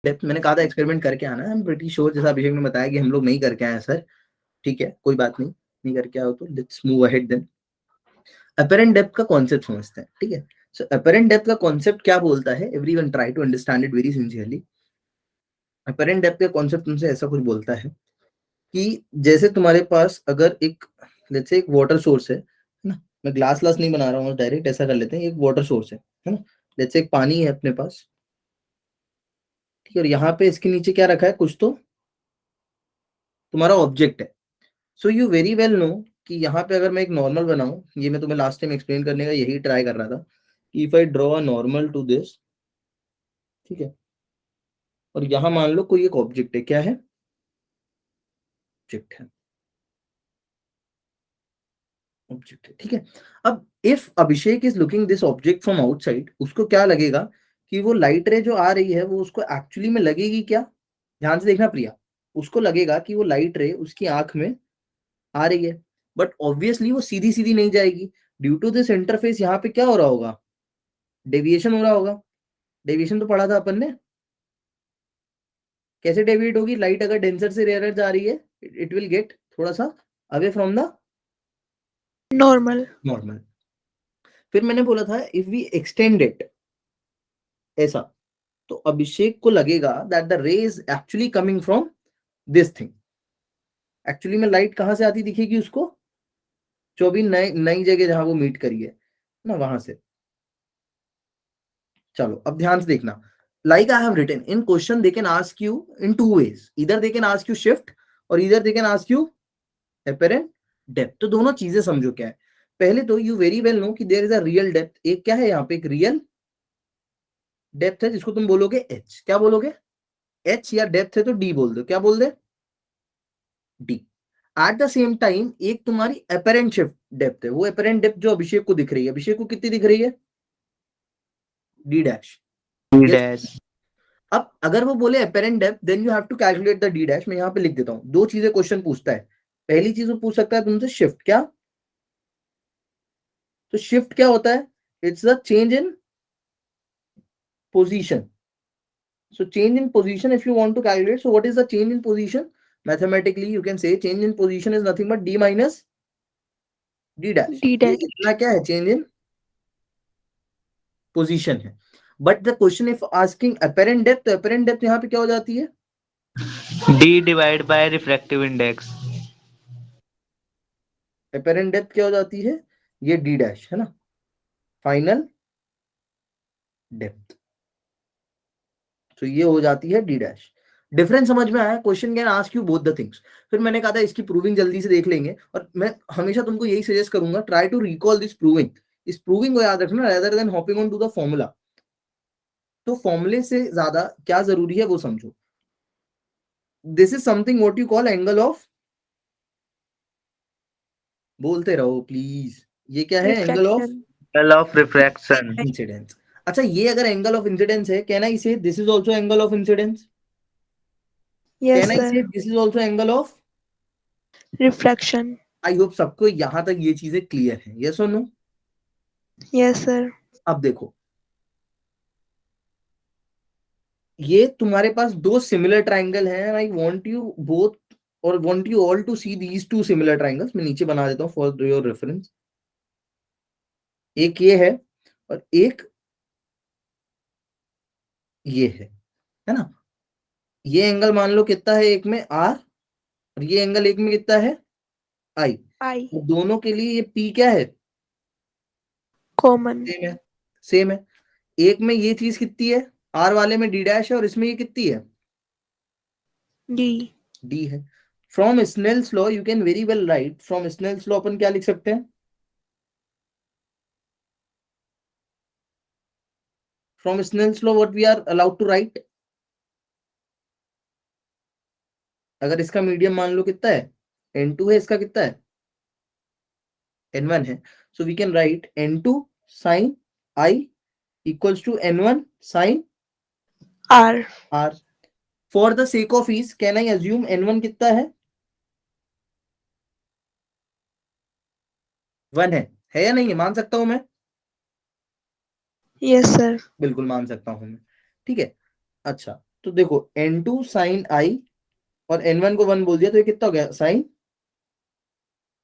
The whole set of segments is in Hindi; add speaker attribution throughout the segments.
Speaker 1: डेप्थ मैंने कहा था एक्सपेरिमेंट करके आना है, आई एम प्रीटी श्योर, जैसा अभिषेक ने बताया कि हम लोग नहीं करके आए सर, ठीक है कोई बात नहीं, नहीं करके आओ तो let's move ahead then. Apparent depth का कॉन्सेप्ट समझते हैं, ठीक है। सो अपरेंट डेप्थ का कॉन्सेप्ट क्या बोलता है, everyone try to understand it very sincerely. Apparent depth का कॉन्सेप्ट तुमसे ऐसा कुछ बोलता है कि जैसे तुम्हारे पास अगर एक लेट्स से एक वाटर सोर्स है ना, मैं ग्लास नहीं बना रहा हूँ, डायरेक्ट ऐसा कर लेते हैं, एक वाटर सोर्स है ना, लेट्स से एक पानी है अपने पास, ठीक है, और यहाँ पे इसके नीचे क्या रखा है, कुछ तो तुम्हारा ऑब्जेक्ट है। So you very well know कि यहाँ पे अगर मैं एक नॉर्मल बनाऊं, ये मैं तुम्हें लास्ट टाइम एक्सप्लेन करने का यही ट्राई कर रहा था कि if I draw a normal to this, ठीक है, और यहाँ मान लो कोई एक ऑब्जेक्ट है, क्या है, ऑब्जेक्ट है, ऑब्जेक्ट है, ठीक है। अब if Abhishek is looking this object from outside, उसको क्या लगेगा कि वो लाइट रे जो आ रही है वो उसको एक्चुअली में लगेगी क्या, ध्यान से देखना प्रिया, उसको लगेगा कि वो लाइट रे उसकी आंख में आ रही है, बट ऑब्वियसली वो सीधी सीधी नहीं जाएगी, ड्यू टू दिस इंटरफेस यहाँ पे क्या हो रहा होगा, डेविएशन हो रहा होगा। डेविएशन तो पढ़ा था अपन ने, कैसे डेविएट होगी, लाइट अगर डेंसर से रेयर जा रही है इट विल गेट थोड़ा सा away from the
Speaker 2: normal.
Speaker 1: Normal. फिर मैंने बोला था इफ वी एक्सटेंड इट ऐसा, तो अभिषेक को लगेगा दैट द रे is actually coming from this thing. Actually में लाइट कहां से आती दिखेगी उसको, जो भी नई नई जगह जहां वो मीट करी है ना, वहां से। चलो अब ध्यान से देखना, like I have written in question they can ask you in two ways, इधर they can ask you shift और इधर they can ask you apparent depth. तो दोनों चीजें समझो क्या है, पहले तो यू वेरी वेल नो कि there is a real depth, एक क्या है यहाँ पे, एक रियल डेप्थ है जिसको तुम बोलोगे एच, क्या बोलोगे, एच, या डेप्थ है तो डी बोल दो, क्या बोल दे, D. At the same time एक तुम्हारी अपेरेंट शिफ्ट डेप्थ है, वो अपेरेंट डेप्थ जो अभिषेक को दिख रही है, अभिषेक को कितनी दिख रही है, d dash.
Speaker 3: D
Speaker 1: yes.
Speaker 3: Dash.
Speaker 1: अब अगर वो बोले apparent depth then you have to calculate the d dash. मैं यहाँ पे लिख देता हूँ, दो चीजें क्वेश्चन पूछता है, पहली चीज वो पूछ सकता है तुमसे शिफ्ट क्या, तो शिफ्ट क्या होता है, it's the change in position. So change in position if you want to calculate. So what is the change in position? Mathematically you can say change in position is nothing but d minus d dash.
Speaker 2: D
Speaker 1: ये
Speaker 2: डैश।
Speaker 1: इतना क्या है, change in position है। But the question if asking apparent depth, तो apparent depth यहाँ पे क्या हो जाती है,
Speaker 3: D divide by refractive index.
Speaker 1: apparent depth क्या हो जाती है, ये d dash है ना, फाइनल डेप्थ। तो ये हो जाती है d dash। डिफरेंस समझ में आया, question can ask you both the things. फिर मैंने कहा था इसकी प्रूविंग जल्दी से देख लेंगे, और मैं हमेशा तुमको यही सजेस्ट करूंगा, try to recall this proving, इस प्रूविंग को याद रखना rather than hopping on to the formula. तो फॉर्मूले से ज्यादा क्या जरूरी है वो समझो। This is something what you call angle of, बोलते रहो प्लीज, ये क्या है, angle of
Speaker 2: refraction.
Speaker 3: Angle of refraction.
Speaker 1: Incidence. अच्छा ये अगर एंगल ऑफ इंसिडेंस है, can I say this is also angle of incidence,
Speaker 2: yes
Speaker 1: can I से
Speaker 2: sir.
Speaker 1: This is also angle of.
Speaker 2: Refraction.
Speaker 1: I hope सबको यहां तक ये चीजें क्लियर है, यस और नो।
Speaker 2: Yes sir.
Speaker 1: अब देखो ये तुम्हारे पास दो सिमिलर ट्राइंगल हैं, आई वांट यू बोथ और want you all to see these two similar triangles. मैं नीचे बना देता हूँ फॉर योर रेफरेंस, एक ये है और एक ये है ना। ये एंगल मान लो कितना है, एक में आर और ये एंगल एक में कितना है, आई।
Speaker 2: आई।
Speaker 1: तो दोनों के लिए ये पी क्या है,
Speaker 2: कॉमन।
Speaker 1: सेम है, सेम है। एक में ये चीज कितनी है, आर वाले में डी डैश है और इसमें ये कितनी है,
Speaker 2: डी।
Speaker 1: डी है। From Snell's law you can very well write, from Snell's law अपन क्या लिख सकते हैं, from Snell's law what we are allowed to write, अगर इसका मीडियम मान लो कितना है, n2 है, इसका कितना है, n1 है। So we can write n2 sine i equals to n1 sine
Speaker 2: r.
Speaker 1: r। For the sake of ease can I assume n1 कितना है, 1 है या नहीं है, मान सकता हूं मैं,
Speaker 2: यस सर।
Speaker 1: बिल्कुल मान सकता हूं मैं, ठीक है। अच्छा तो देखो n2 sin i और n1 को 1 बोल दिया तो ये कितना हो गया sin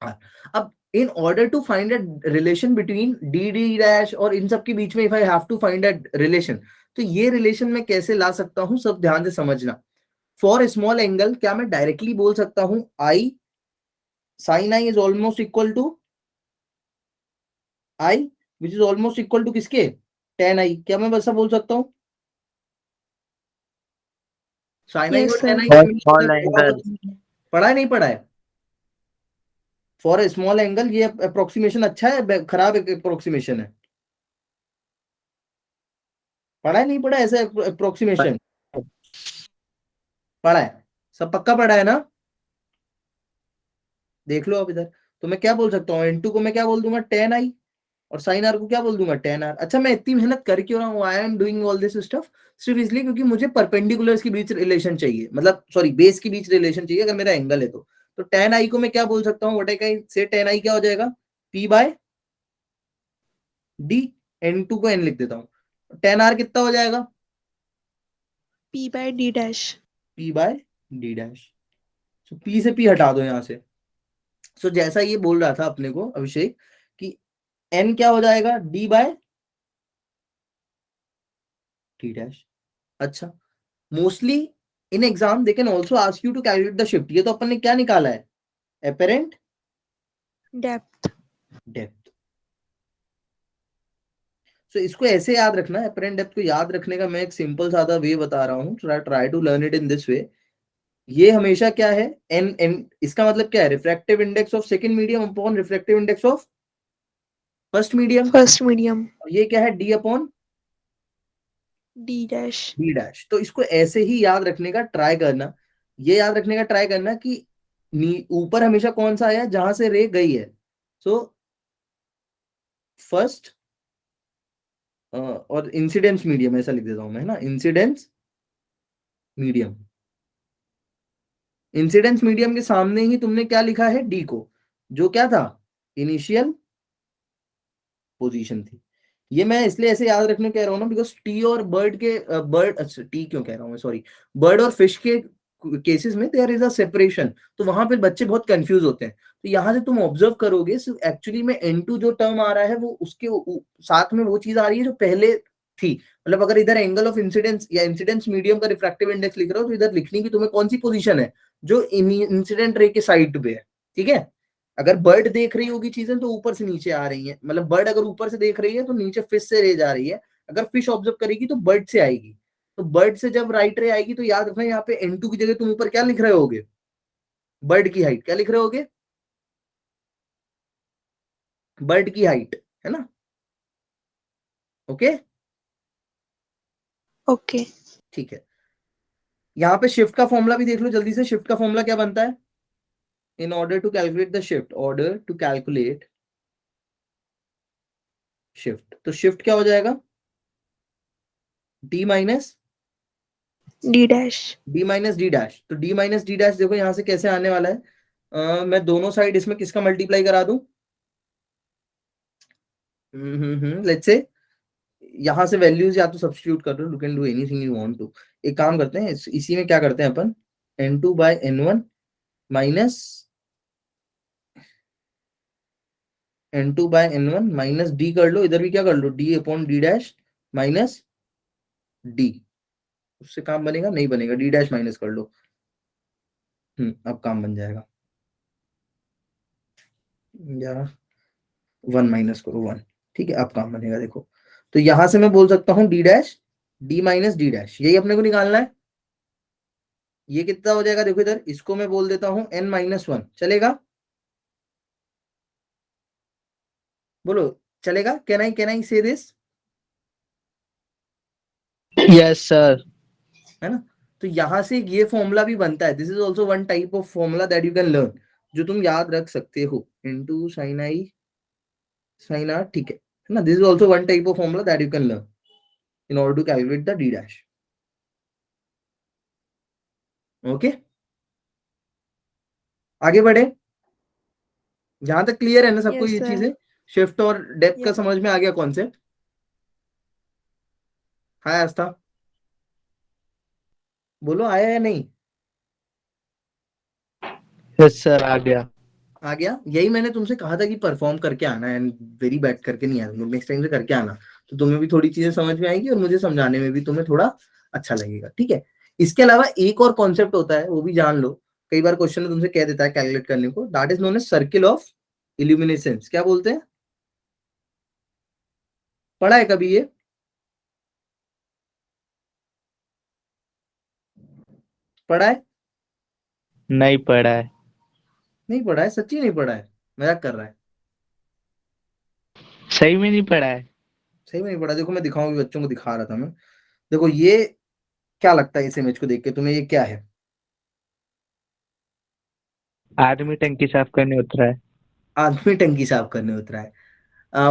Speaker 1: r। अब in order to find a relation between d d dash और इन सब के बीच में if I have to find a relation, तो ये रिलेशन मैं कैसे ला सकता हूं, सब ध्यान से समझना। फॉर स्मॉल एंगल क्या मैं डायरेक्टली बोल सकता हूं i sin i is almost equal to i which is almost equal to किसके, tan i। क्या मैं वैसा बोल सकता हूँ sin i
Speaker 2: yes
Speaker 1: और
Speaker 2: sir,
Speaker 1: tan i
Speaker 3: For
Speaker 1: का
Speaker 3: small angle.
Speaker 1: पढ़ा है नहीं पढ़ा है? फॉर स्मॉल एंगल ये अप्रोक्सीमेशन अच्छा है खराब अप्रोक्सीमेशन है? पढ़ा है नहीं पढ़ा है ऐसे अप्रोक्सीमेशन? पढ़ा है, सब पक्का पढ़ा है ना? देख लो अब इधर। तो मैं क्या बोल सकता हूँ n2 को मैं क्या बोल दूंगा tan i और sin r को क्या बोल दूंगा tan r। अच्छा मैं इतनी मेहनत कर क्यों रहा हूँ, आई am doing all this stuff सिर्फ इसलिए क्योंकि मुझे परपेंडिकुलर्स के बीच रिलेशन चाहिए, मतलब सॉरी बेस के बीच रिलेशन चाहिए अगर मेरा एंगल है तो tan i को मैं क्या बोल सकता हूँ, what I can say tan i क्या हो जाएगा p बाय d, n2 को n लिख देता हूँ, tan r कितना हो जाएगा
Speaker 2: p by d dash,
Speaker 1: p by d dash. So p से p हटा दो यहाँ से। सो जैसा ये बोल रहा था अपने को अभिषेक कि n क्या हो जाएगा d बाय d डैश। अच्छा mostly in exam they can also ask you to calculate the shift, ये तो अपन ने क्या निकाला है एपेरेंट
Speaker 2: depth,
Speaker 1: डेप्थ। सो इसको ऐसे याद रखना, एपेरेंट डेप्थ को याद रखने का मैं एक सिंपल सादा वे बता रहा हूँ, try to learn it in this way. ये हमेशा क्या है एन एन, इसका मतलब क्या है refractive index of second medium upon refractive index of first medium.
Speaker 2: first medium,
Speaker 1: ये क्या है D upon
Speaker 2: d dash,
Speaker 1: D dash. तो इसको ऐसे ही याद रखने का ट्राई करना, ये याद रखने का ट्राई करना कि ऊपर हमेशा कौन सा आया जहां से रे गई है। सो फर्स्ट और इंसिडेंस मीडियम ऐसा लिख देता हूं मैं ना, इंसिडेंस मीडियम। इंसिडेंस मीडियम के सामने ही तुमने क्या लिखा है डी को, जो क्या था इनिशियल पोजीशन थी। ये मैं इसलिए ऐसे याद रखने कह रहा हूँ ना बिकॉज टी और बर्ड के बर्ड, अच्छा टी क्यों कह रहा हूँ मैं सॉरी, बर्ड और फिश के केसेस में देयर इज अ सेपरेशन, तो वहां पे बच्चे बहुत कंफ्यूज होते हैं। तो यहाँ से तुम ऑब्जर्व करोगे एक्चुअली में n2 जो टर्म आ रहा है वो उसके साथ में वो चीज आ रही है जो पहले थी। मतलब अगर इधर एंगल ऑफ इंसिडेंस या इंसिडेंस मीडियम का रिफ्रैक्टिव इंडेक्स लिख रहे हो तो इधर लिखनी की तुम्हें कौन सी पोजीशन है जो इंसिडेंट रे के साइड पे है, ठीक है। अगर बर्ड देख रही होगी चीजें तो ऊपर से नीचे आ रही है, मतलब बर्ड अगर ऊपर से देख रही है तो नीचे फिश से रे जा रही है, अगर फिश ऑब्जर्व करेगी तो बर्ड से आएगी। तो बर्ड से जब राइट रे आएगी तो याद रखना यहाँ पे n2 की जगह तुम ऊपर क्या लिख रहे होगे, बर्ड की हाइट क्या लिख रहे होगे, बर्ड की हाइट, है ना। ओके
Speaker 2: okay,
Speaker 1: ठीक है। यहाँ पे शिफ्ट का फॉर्मूला भी देख लो जल्दी से, शिफ्ट का फॉर्मूला क्या बनता है in order to calculate the shift, order to calculate shift, तो शिफ्ट क्या हो जाएगा d minus
Speaker 2: d dash,
Speaker 1: d minus d dash. तो डी माइनस डी डैश देखो यहाँ से कैसे आने वाला है, मैं दोनों साइड इसमें किसका मल्टीप्लाई करा दूं, लेट्स से यहाँ से वैल्यूज या तो सब्स्टिट्यूट कर दो, you can do anything you want to. एक काम करते हैं इसी में क्या करते हैं अपन n2 by n1 minus n2 by n1 minus D कर लो, इधर भी क्या कर लो D upon D dash minus D. उससे काम बनेगा नहीं बनेगा, डी डैश माइनस कर लो, अब काम बन जाएगा, या 1 माइनस करो 1, ठीक है अब काम बनेगा देखो। तो यहां से मैं बोल सकता हूँ D dash D minus d dash, यही अपने को निकालना है। ये कितना हो जाएगा देखो इधर, इसको मैं बोल देता हूँ n माइनस 1, चलेगा बोलो चलेगा, can I say this,
Speaker 3: Yes, sir.
Speaker 1: है ना। तो यहां से ये फॉर्मूला भी बनता है, this is also one type of formula that you can learn, जो तुम याद रख सकते हो into sine i sine r, ठीक है ना। This is also one type of formula that you can learn in order to calculate the d dash. Okay आगे बढ़े, जहां तक क्लियर है ना सबको
Speaker 2: yes
Speaker 1: ये
Speaker 2: sir,
Speaker 1: चीजें, शिफ्ट और डेप्थ का
Speaker 2: yes,
Speaker 1: समझ में आ गया कॉन्सेप्ट। हाय आस्था, बोलो आया या नहीं?
Speaker 3: यस सर, आ गया।
Speaker 1: आ गया। यही मैंने तुमसे कहा था कि परफॉर्म करके आना है, एंड वेरी बैड करके नहीं आना, नेक्स्ट टाइम से करके आना। तो तुम्हें भी थोड़ी चीजें समझ में आएगी और मुझे समझाने में भी तुम्हें थोड़ा अच्छा लगेगा, ठीक है। इसके अलावा एक और कॉन्सेप्ट होता है, वो भी जान लो। कई बार क्वेश्चन में तुमसे कह देता है कैलकुलेट करने को, that is known as circle of illuminescence. क्या बोलते हैं? पढ़ा है कभी ये? पढ़ा है?
Speaker 3: नहीं पढ़ा है।
Speaker 1: नहीं पढ़ा है? सच्ची नहीं पढ़ा है? मजाक कर रहा है?
Speaker 3: सही में नहीं पढ़ा है।
Speaker 1: सही में नहीं पढ़ा? देखो मैं दिखाऊंगी, बच्चों को दिखा रहा था मैं। देखो ये क्या लगता है इस इमेज को देख के तुम्हें, ये क्या है?
Speaker 3: आदमी टंकी साफ करने उतरा है।
Speaker 1: आदमी टंकी साफ करने उतरा है।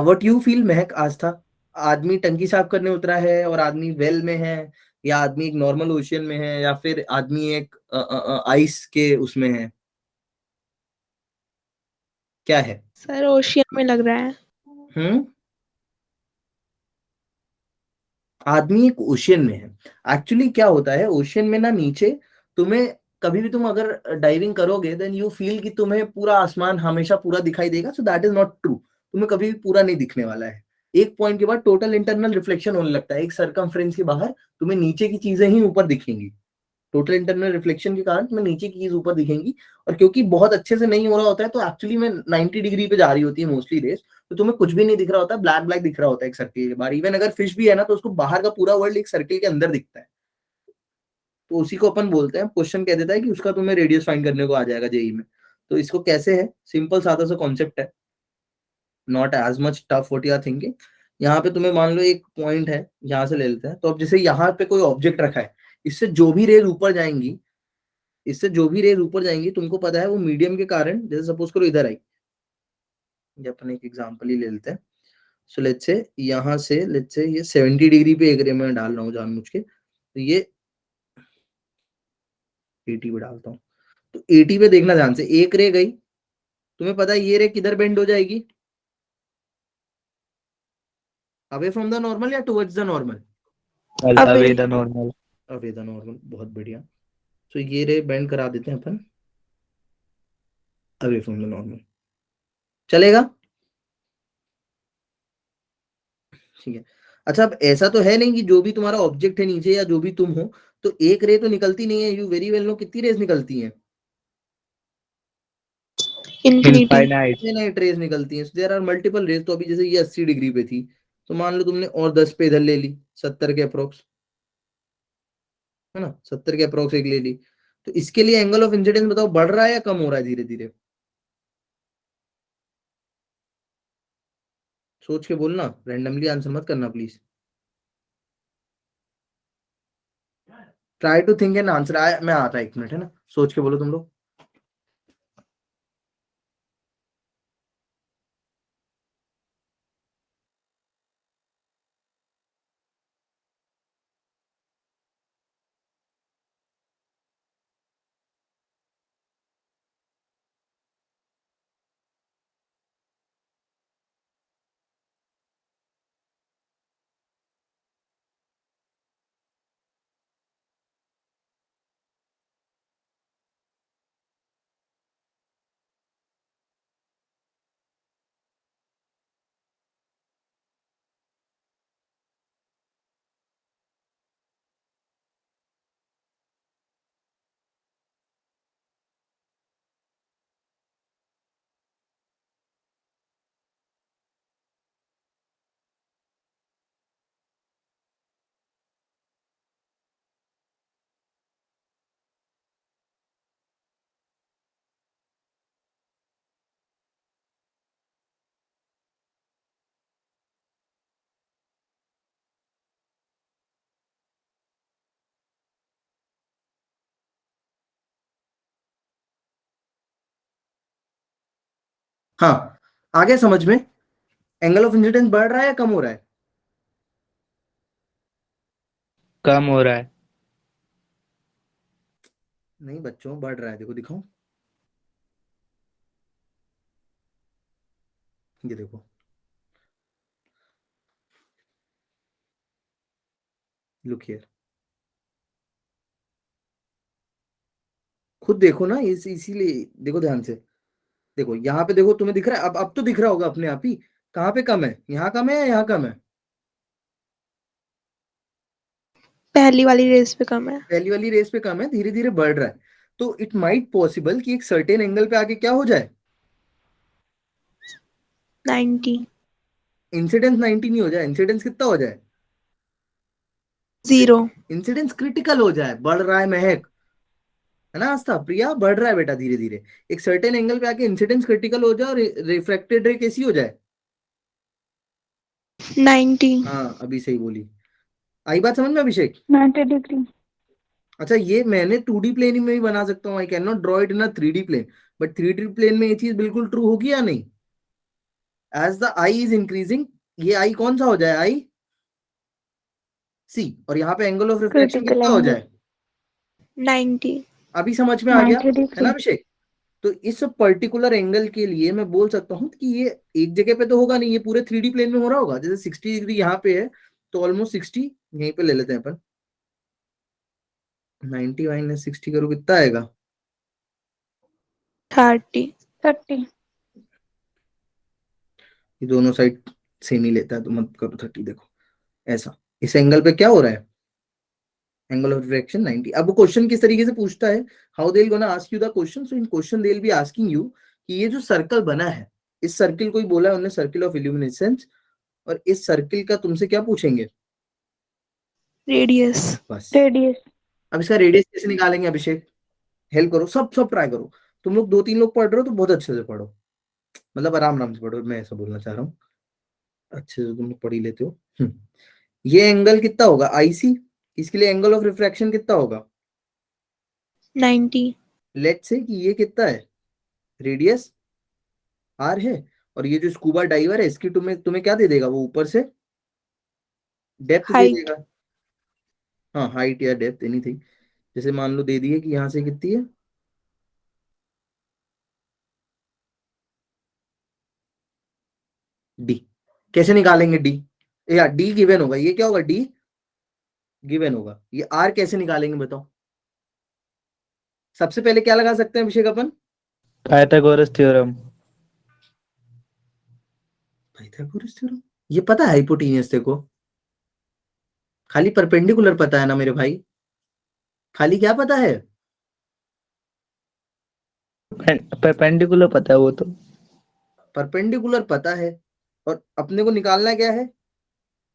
Speaker 1: व्हाट यू फील महक, आस्था? आदमी टंकी साफ करने उतरा है और आदमी वेल में है, या आदमी एक नॉर्मल ओशियन में है, या फिर आदमी एक आइस के उसमें है? क्या है?
Speaker 2: सर ओशियन में लग रहा है।
Speaker 1: हम्म। आदमी एक ओशियन में है। एक्चुअली क्या होता है ओशियन में ना, नीचे तुम्हें कभी भी तुम अगर डाइविंग करोगे देन यू फील कि तुम्हें पूरा आसमान हमेशा पूरा दिखाई देगा, so that is not true. तुम्हें कभी भी पूरा नहीं दिखने वाला है। एक पॉइंट के बाद टोटल इंटरनल रिफ्लेक्शन होने लगता है, एक सरकमफ्रेंस के बाहर तुम्हें नीचे की चीजें ही ऊपर दिखेंगी। टोटल इंटरनल रिफ्लेक्शन के कारण तुम्हें नीचे की चीज ऊपर दिखेंगी। और क्योंकि बहुत अच्छे से नहीं हो रहा होता है, तो एक्चुअली में 90 डिग्री पे जा रही होती है मोस्टली रेस, तो तुम्हें कुछ भी नहीं दिख रहा होता, ब्लैक ब्लैक दिख रहा होता है एक सर्किल के बाहर। इवन अगर फिश भी है ना, तो उसको बाहर का पूरा वर्ल्ड एक सर्किल के अंदर दिखता है। तो उसी को अपन बोलते हैं, क्वेश्चन कह देता है कि उसका तुम्हें रेडियस फाइंड करने को आ जाएगा जेई में। तो इसको कैसे है, सिंपल सादा सा कॉन्सेप्ट है, not as much tough what you are thinking. यहाँ पे तुम्हें मान लो एक पॉइंट है, यहाँ से ले लेते हैं। तो अब जैसे यहाँ पे कोई ऑब्जेक्ट रखा है, इससे जो भी रेज ऊपर जाएंगी, इससे जो भी रेज ऊपर जाएंगी तुमको पता है वो मीडियम के कारण, जैसे सपोज करो इधर आई, ये अपन एक एग्जांपल ही ले लेते हैं। सो लेट्स से यहाँ से लेट्स से ये 70 डिग्री पे एक रे मैं डाल रहा हूँ जानबूझ के, तो ये 80 पे डालता हूँ। तो 80 पे देखना ध्यान से, एक रे गई, तुम्हें पता है ये रे किधर बेंड हो जाएगी? अवे फ्रॉम द नॉर्मल या टुवर्ड्स द नॉर्मल?
Speaker 2: अबे।
Speaker 3: Away the normal.
Speaker 1: Away the normal, बहुत बढ़िया। तो ये रे बेंड करा देते हैं अपन अवे फ्रॉम द नॉर्मल, चलेगा? ठीक है। अच्छा अब ऐसा तो है नहीं कि जो भी तुम्हारा ऑब्जेक्ट है नीचे या जो भी तुम हो, तो एक रे तो निकलती नहीं है, यू वेरी वेल नो कितनी रेस निकलती हैं।
Speaker 2: इन्फिनिटी।
Speaker 3: इनफाइनाइट।
Speaker 1: इनफाइनाइट रेस निकलती हैं, देयर आर मल्टीपल रेस। तो अभी जैसे ये 80 डिग्री पे थी, तो मान लो तुमने और 10 पे इधर ले ली, 70 के अप्रोक्स, है ना, 70 के अप्रोक्स एक ले ली। तो इसके लिए एंगल ऑफ इंसिडेंस बताओ, बढ़ रहा है या कम हो रहा है धीरे धीरे? सोच के बोलना, रैंडमली आंसर मत करना please. Try to think an answer. आया, मैं आता 1 मिनट, है ना, सोच के बोलो तुम लोग। हाँ, आगे समझ में? एंगल ऑफ इंसिडेंस बढ़ रहा है या कम हो रहा है?
Speaker 3: कम हो रहा है।
Speaker 1: नहीं बच्चों, बढ़ रहा है, देखो दिखाऊं, ये देखो, लुक हियर। खुद देखो ना, इसीलिए देखो ध्यान से, देखो यहाँ पे देखो, तुम्हें दिख रहा है, अब तो दिख रहा होगा अपने आप ही, कहाँ पे कम है, यहाँ कम है या यहाँ कम है?
Speaker 2: पहली वाली रेस पे कम है।
Speaker 1: पहली वाली रेस पे कम है, धीरे धीरे बढ़ रहा है। तो इट माइट पॉसिबल कि एक सर्टेन एंगल पे आके क्या हो जाए,
Speaker 2: 90,
Speaker 1: इंसिडेंस 90 नहीं हो जाए, इंसिडेंस कितना हो जाए,
Speaker 2: 0।
Speaker 1: इंसिडेंस क्रिटिकल हो जाए, बढ़ रहा है महक, है ना आस्था, प्रिया बढ़ रहा है बेटा धीरे धीरे, एक सर्टेन एंगल पे आके इंसिडेंस क्रिटिकल हो जाए और रिफ्रैक्टेड रे कैसी हो जाए,
Speaker 2: 90,
Speaker 1: हाँ अभी सही बोली। आई बात समझ में अभिषेक?
Speaker 4: 90 डिग्री।
Speaker 1: अच्छा ये मैंने 2D प्लेन में भी बना सकता हूँ, I can not draw it in a 3D plane, but 3D plane में ये चीज बिल्कुल ट्रू होगी या नहीं? As the i is increasing, ये आई कौन सा हो जाए, आई सी, और यहाँ पे एंगल ऑफ रिफ्लेक्शन
Speaker 4: क्रिटिकल
Speaker 1: कितना हो
Speaker 4: एंगल
Speaker 1: जाए,
Speaker 2: 90।
Speaker 1: अभी समझ में आ गया
Speaker 4: 90
Speaker 1: है
Speaker 4: डिग्री।
Speaker 1: ना अभिषेक? तो इस पर्टिकुलर एंगल के लिए मैं बोल सकता हूँ कि ये एक जगह पे तो होगा नहीं, ये पूरे 3D प्लेन में हो रहा होगा, जैसे 60 डिग्री यहाँ पे है, तो ऑलमोस्ट 60 यहीं पे ले लेते हैं अपन, 90 माइनस 60 करो कितना आएगा,
Speaker 2: 30।
Speaker 4: 30।
Speaker 1: ये दोनों साइड सेम ही लेता है, तो मत करो 30, देखो ऐसा, इस एंगल पे क्या हो रहा है, एंगल ऑफ रिफ्रैक्शन 90। अब वो क्वेश्चन किस तरीके से पूछता है, how they will gonna ask you the question, so in question they will be asking you कि ये जो सर्कल बना है, इस सर्किल को ही बोला है उन्होंने सर्किल ऑफ इल्यूमिनेसेंस, और इस सर्किल का तुमसे क्या पूछेंगे,
Speaker 2: रेडियस।
Speaker 1: बस।
Speaker 4: रेडियस।
Speaker 1: अब इसका रेडियस कैसे निकालेंगे अभिषेक, हेल्प करो, सब सब ट्राई करो, तुम लोग 2-3 लोग पढ़ रहे हो तो बहुत अच्छे से पढ़ो, मतलब आराम आराम से पढ़ो, मैं ऐसा बोलना चाह रहा हूँ, अच्छे से तुम लोग पढ़ ही लेते हो। ये एंगल कितना होगा आईसी, इसके लिए एंगल ऑफ रिफ्रैक्शन कितना होगा,
Speaker 2: 90।
Speaker 1: लेट्स से कि ये कितना है, रेडियस आर है, और ये जो स्कूबा डाइवर है इसकी तुम्हें तुम्हें क्या दे देगा, वो ऊपर से डेप्थ दे
Speaker 2: हाइट।
Speaker 1: देगा, हाँ हाइट या डेप्थ एनीथिंग, जैसे मान लो दे दिए कि यहाँ से कितनी है, डी, कैसे निकालेंगे डी, या डी गिवन होगा, ये क्या होगा, डी गिवन होगा, ये आर कैसे निकालेंगे बताओ, सबसे पहले क्या लगा सकते हैं अभिषेक अपन,
Speaker 3: पाइथागोरस थ्योरम।
Speaker 1: पाइथागोरस थ्योरम, ये पता है हाइपोटेन्यूस देखो, खाली परपेंडिकुलर पता है ना मेरे भाई, खाली क्या पता है,
Speaker 3: परपेंडिकुलर पता है वो तो।
Speaker 1: परपेंडिकुलर पता है, और अपने को निकालना क्या है,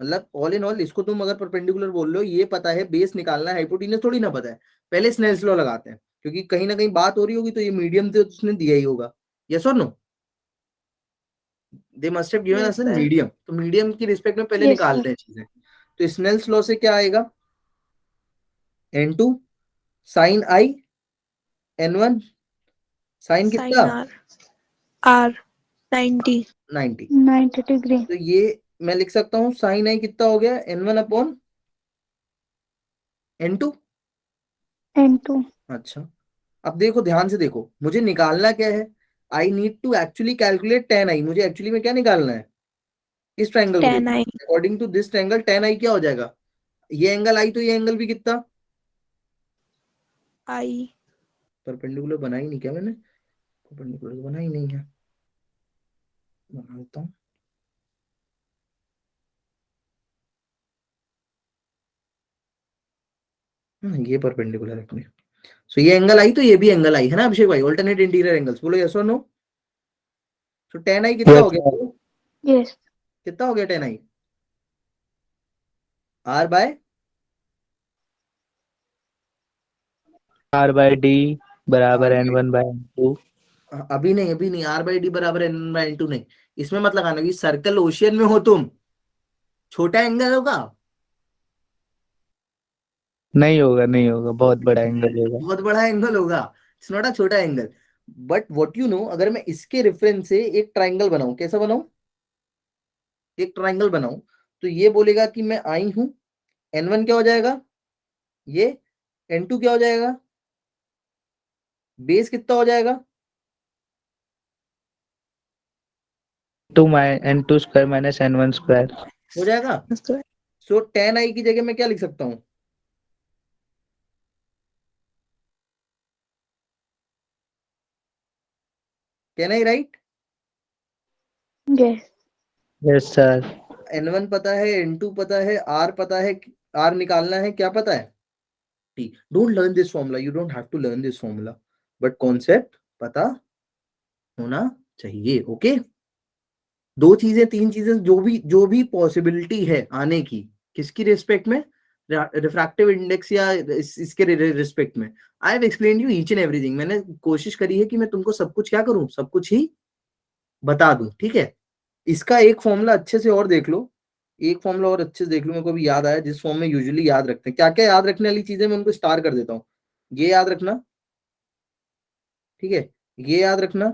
Speaker 1: मतलब ऑल इन ऑल इसको तुम अगर परपेंडिकुलर बोल रहे हो, ये पता है, बेस निकालना है, हाइपोटेन्यूस थोड़ी ना पता है, पहले स्नेल्स लॉ लगाते हैं, क्योंकि कहीं ना कहीं बात हो रही होगी, तो ये मीडियम तो उसने दिया ही होगा, यस और no, they must have given us
Speaker 2: yes
Speaker 1: a
Speaker 2: sir.
Speaker 1: Medium, तो मीडियम की रिस्पेक्ट में पहले
Speaker 4: यस सर।
Speaker 1: निकालते हैं चीजें, तो स्नेल्स लॉ से क्या आएगा, n2 साइन आई, n1 साइन कितना,
Speaker 2: साइन आर। आर 90।
Speaker 1: 90,
Speaker 4: 90 डिग्री।
Speaker 1: तो ये मैं लिख सकता हूँ साइन आई कितना हो गया, n1 अपॉन n2,
Speaker 4: N2।
Speaker 1: अच्छा, अब देखो ध्यान से देखो, मुझे निकालना क्या है, I need to actually calculate tan I, मुझे एक्चुअली में क्या निकालना है, इस ट्रायंगल को
Speaker 2: 10
Speaker 1: देखो,
Speaker 2: I.
Speaker 1: According to this triangle tan I क्या हो जाएगा, ये एंगल आई तो ये एंगल भी कितना,
Speaker 2: आई।
Speaker 1: परपेंडिकुलर बना ही नहीं क्या मैंने, परपेंडिकुलर तो बना ही नहीं है, बना देता हूँ, ये परपेंडिकुलर है अपने, सो ये एंगल आई तो ये भी एंगल आई है ना अभिषेक भाई, ऑल्टरनेट इंटीरियर एंगल्स, बोलो यस और नो, सो टेन आई कितना हो
Speaker 3: यस
Speaker 1: गया,
Speaker 4: यस।
Speaker 1: कितना हो गया tan I, R by,
Speaker 3: R by D बराबर
Speaker 1: R
Speaker 3: N
Speaker 1: by,
Speaker 3: one by N two.
Speaker 1: अभी नहीं आर बाई डी बराबर एन बाई एन टू नहीं, इसमें मत लगाना कि सर्कल ओशियन में हो तुम, छोटा एंगल होगा,
Speaker 3: नहीं होगा नहीं होगा, बहुत बड़ा एंगल होगा।
Speaker 1: बहुत बड़ा एंगल होगा, इट्स नॉट अ छोटा angle, but what you know, अगर मैं इसके रेफरेंस से एक ट्राइंगल बनाऊं, कैसा बनाऊं, एक ट्राइंगल बनाऊं, तो ये बोलेगा कि मैं आई हूं, n1 क्या हो जाएगा, ये n2 क्या हो जाएगा, बेस कितना हो जाएगा,
Speaker 3: to my n two square minus n one square.
Speaker 1: हो जाएगा, सो टेन आई की जगह मैं क्या लिख सकता हूं, can I right?
Speaker 4: Yes.
Speaker 3: Yes, sir.
Speaker 1: N1 पता है, N2 पता है, R पता है, R निकालना है, क्या पता है? T. Don't learn this formula. You don't have to learn this formula. But concept पता होना चाहिए. ओके? दो चीजें, तीन चीजें, जो भी पॉसिबिलिटी है आने की, किसकी रिस्पेक्ट में? रिफ्रैक्टिव इंडेक्स या इसके रिस्पेक्ट में. I have explained you each and everything. मैंने कोशिश करी है कि मैं तुमको सब कुछ क्या करूं, सब कुछ ही बता दूं. ठीक है? इसका एक फॉर्मूला अच्छे से और देख लो, एक फॉर्मूला और अच्छे से देख लो. मेरे को भी याद आया, जिस फॉर्म में यूजुअली याद रखते हैं. क्या क्या याद रखने वाली चीजें, मैं उनको स्टार कर देता हूँ. ये याद रखना, ठीक है, ये याद रखना,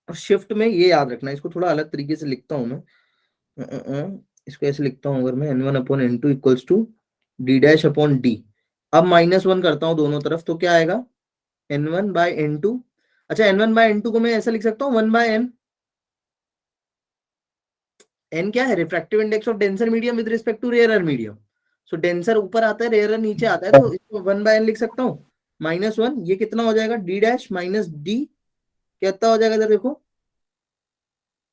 Speaker 1: और शिफ्ट में ये याद रखना. इसको थोड़ा अलग तरीके से लिखता हूं मैं. इसको ऐसे लिखता हूं, अगर मैं n1 upon n2 equals to d dash upon d. अब -1 करता हूं दोनों तरफ, तो क्या आएगा? n1 bye n2. अच्छा, n1 बाय n2 को मैं ऐसा लिख सकता हूँ 1 बाय n. n क्या है? Refractive index of denser medium with respect to rarer medium. So denser ऊपर आता है, रेयरर नीचे आता है, तो इसको 1 बाय n लिख सकता हूँ. -1, ये कितना हो जाएगा? d dash minus d. कितना हो जाएगा इधर देखो?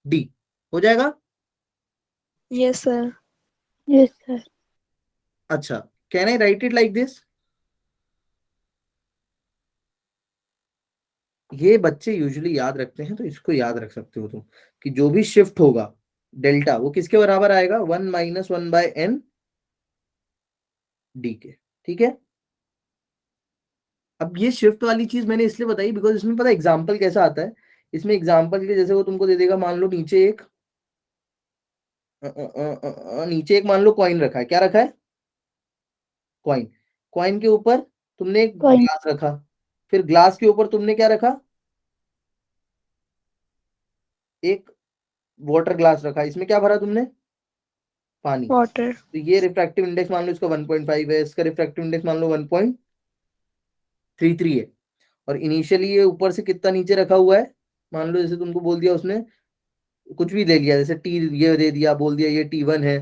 Speaker 1: d हो जाएगा.
Speaker 2: Yes, sir.
Speaker 4: Yes, sir.
Speaker 1: अच्छा, can I right it like this? ये बच्चे यूजुअली याद रखते हैं, तो इसको याद रख सकते हो तुम, कि जो भी शिफ्ट होगा डेल्टा, वो किसके बराबर आएगा? 1 - 1 बाय n d के. ठीक है? अब ये शिफ्ट वाली चीज मैंने इसलिए बताई बिकॉज इसमें पता एग्जाम्पल कैसा आता है. इसमें एग्जाम्पल के जैसे वो तुमको दे देगा, मान लो नीचे एक नीचे एक मान लो कॉइन रखा है. क्या रखा है? कॉइन. कॉइन के ऊपर तुमने एक
Speaker 4: Coin.
Speaker 1: ग्लास रखा, फिर ग्लास के ऊपर तुमने क्या रखा? एक वाटर ग्लास रखा. इसमें क्या भरा तुमने? पानी.
Speaker 2: Water.
Speaker 1: तो ये रिफ्रैक्टिव इंडेक्स मान लो इसका 1.5 है, इसका रिफ्रैक्टिव इंडेक्स मान लो 1.33 है. और इनिशियली ये ऊपर से कितना नीचे रखा हुआ है? मान लो जैसे तुमको बोल दिया उसने, कुछ भी ले लिया, जैसे टी ये दे दिया, बोल दिया ये T1 है,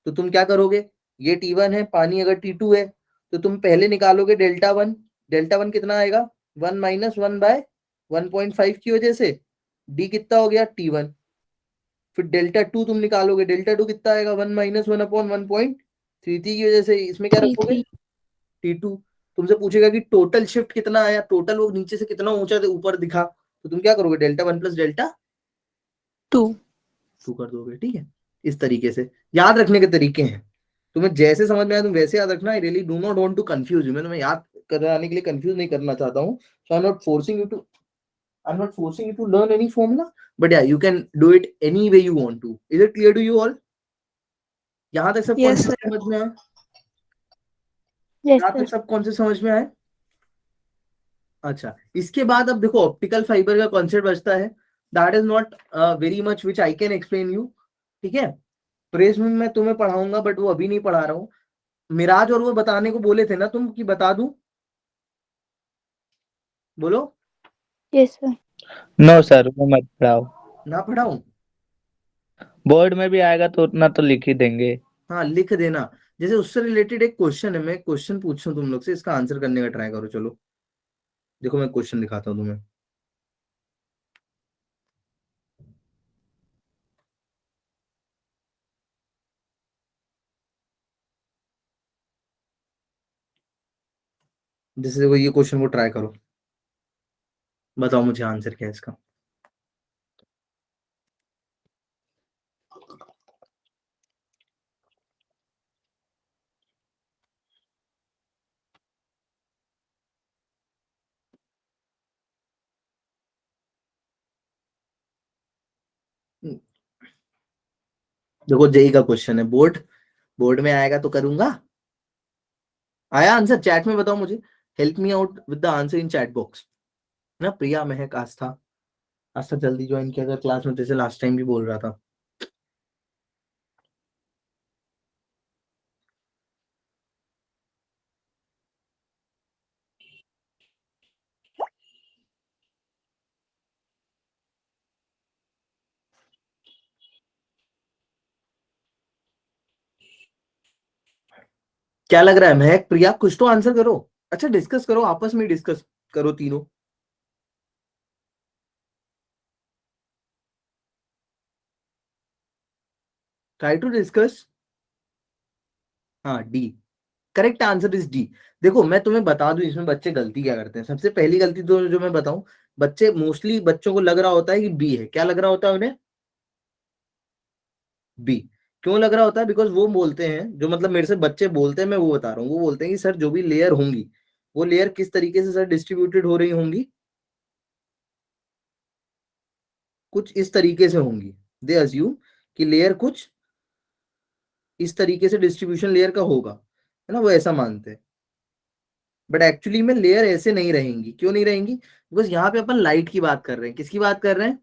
Speaker 1: तो तुम क्या करोगे? ये T1 है, पानी अगर T2 है, तो तुम पहले निकालोगे डेल्टा 1. डेल्टा 1 कितना आएगा? 1 - 1 बाय 1.5 की वजह से d कितना हो गया? T1. फिर डेल्टा 2 तुम निकालोगे, डेल्टा 2 कितना आएगा? 1 - 1 अपॉन 1.33 की वजह से इसमें क्या रखोगे?
Speaker 2: 3.
Speaker 1: T2. तुमसे पूछेगा कि टोटल शिफ्ट कितना आया, टोटल वो नीचे से कितना ऊंचा ऊपर दिखा, तो तुम क्या करोगे? Delta 1 plus delta
Speaker 2: 2.
Speaker 1: 2 कर दोगे. ठीक है? इस तरीके से याद रखने के तरीके हैं. तुम्हें जैसे समझ में आया तुम वैसे याद रखना. I really do not want to confuse you. मैं तुम्हें याद कराने के लिए कंफ्यूज नहीं करना चाहता हूँ. So I am not forcing you to learn any formula, but या you can do it any way you want to. Is it clear to you all? यहाँ तक सब
Speaker 2: Yes,
Speaker 1: कॉन्सेप्ट
Speaker 2: sir.
Speaker 1: समझ में आए?
Speaker 4: Yes,
Speaker 1: यहाँ
Speaker 4: sir.
Speaker 1: तक सब कॉन्सेप्ट समझ में आए? अच्छा, इसके बाद अब देखो ऑप्टिकल फाइबर का कॉन्सेप्ट बचता है. That is not very much which I can explain you. ठीक है? प्रेस में मैं तुम्हें पढ़ाऊंगा, बट वो अभी नहीं पढ़ा रहा हूँ. मिराज और वो बताने को बोले थे ना तुम, कि बता दूं? बोलो.
Speaker 4: Yes, sir.
Speaker 3: No, sir, वो मत पढ़ाओ.
Speaker 1: ना पढ़ाऊं?
Speaker 3: बोर्ड में भी आएगा तो उतना तो लिख ही देंगे.
Speaker 1: हाँ, लिख देना. जैसे उससे रिलेटेड एक क्वेश्चन है, मैं क्वेश्चन पूछूं तुम लोग से, इसका आंसर करने का ट्राई करो. चलो देखो, मैं क्वेश्चन दिखाता हूँ तुम्हें. जैसे वो ये क्वेश्चन को ट्राई करो, बताओ मुझे आंसर क्या है इसका. देखो जेई का क्वेश्चन है, बोर्ड में आएगा तो करूंगा. आया आंसर? चैट में बताओ मुझे. Help me out with the answer in chat box. ना प्रिया, महक, आस्था. आस्था जल्दी ज्वाइन किया कर क्लास में, जैसे लास्ट टाइम भी बोल रहा था. क्या लग रहा है महक, प्रिया? कुछ तो आंसर करो. अच्छा डिस्कस करो, आपस में डिस्कस करो तीनों. Try to discuss. हाँ, D. Correct answer is D. देखो मैं तुम्हें बता दूं इसमें बच्चे गलती क्या करते हैं। सबसे पहली गलती तो जो मैं बताऊं, बच्चे मोस्टली बच्चों को लग रहा होता है कि बी है। क्या लग रहा होता है उन्हें? बी। क्यों लग रहा होता है? बिकॉज वो बोलते हैं, जो मतलब मेरे से बच्चे बोलते हैं, मैं वो बता रहा हूँ, वो बोलते हैं कि सर जो भी लेयर होंगी वो लेयर किस तरीके से सर डिस्ट्रीब्यूटेड हो रही होंगी, कुछ इस तरीके से होंगी। दे अज्यूम कि लेयर कुछ इस तरीके से डिस्ट्रीब्यूशन लेयर का होगा, है ना, वो ऐसा मानते हैं। बट एक्चुअली में लेयर ऐसे नहीं रहेंगी। क्यों नहीं रहेंगी? बिकॉज यहाँ पे अपन लाइट की बात कर रहे हैं। किसकी बात कर रहे हैं?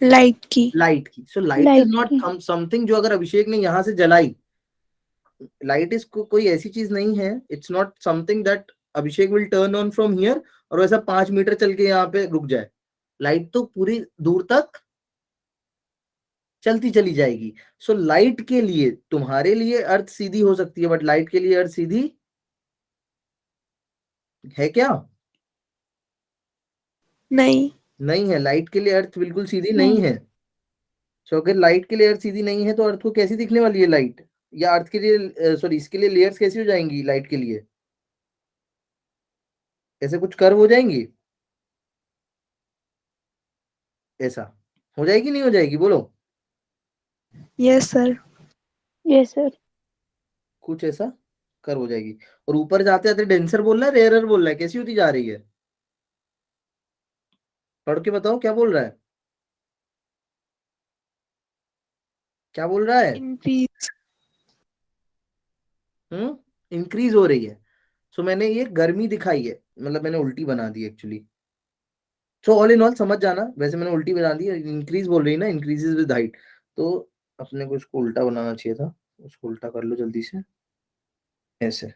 Speaker 2: लाइट की।
Speaker 1: लाइट की। So light is
Speaker 4: light
Speaker 1: not
Speaker 4: की।
Speaker 1: समथिंग जो अगर अभिषेक ने यहाँ से जलाई, लाइट इज कोई ऐसी चीज नहीं है। It's not something that Abhishek will turn on from here और वैसा 5 मीटर चल के यहाँ पे रुक जाए। लाइट तो पूरी दूर तक चलती चली जाएगी। सो लाइट के लिए, तुम्हारे लिए अर्थ सीधी हो सकती है बट लाइट के लिए अर्थ सीधी है क्या?
Speaker 2: नहीं।
Speaker 1: नहीं है। लाइट के लिए अर्थ बिल्कुल सीधी नहीं
Speaker 4: नहीं।
Speaker 1: है। सो अगर लाइट के लिए अर्थ सीधी नहीं है तो अर्थ को कैसी दिखने वाली है लाइट? या अर्थ के लिए सॉरी इसके लिए लेयर्स कैसी हो जाएंगी लाइट के लिए? ऐसे कुछ कर्व हो जाएंगी, ऐसा हो जाएगी नहीं हो जाएगी? बोलो।
Speaker 2: Yes sir.
Speaker 4: Yes sir.
Speaker 1: कुछ ऐसा कर्व हो जाएगी। और ऊपर जाते जाते डेंसर बोल रहा है, रेयरर बोल रहा है, कैसी होती जा रही है? पढ़ के बताओ क्या बोल रहा है, क्या बोल रहा है?
Speaker 2: इंक्रीज।
Speaker 1: इंक्रीज हो रही है। सो मैंने ये गर्मी दिखाई है, मतलब मैंने उल्टी बना दी actually. So all in all समझ जाना, वैसे मैंने उल्टी बना दी। इंक्रीज बोल रही है ना, इंक्रीजेज विद हाइट, तो अपने को इसको उल्टा बनाना चाहिए था। उसको उल्टा कर लो जल्दी से, ऐसे।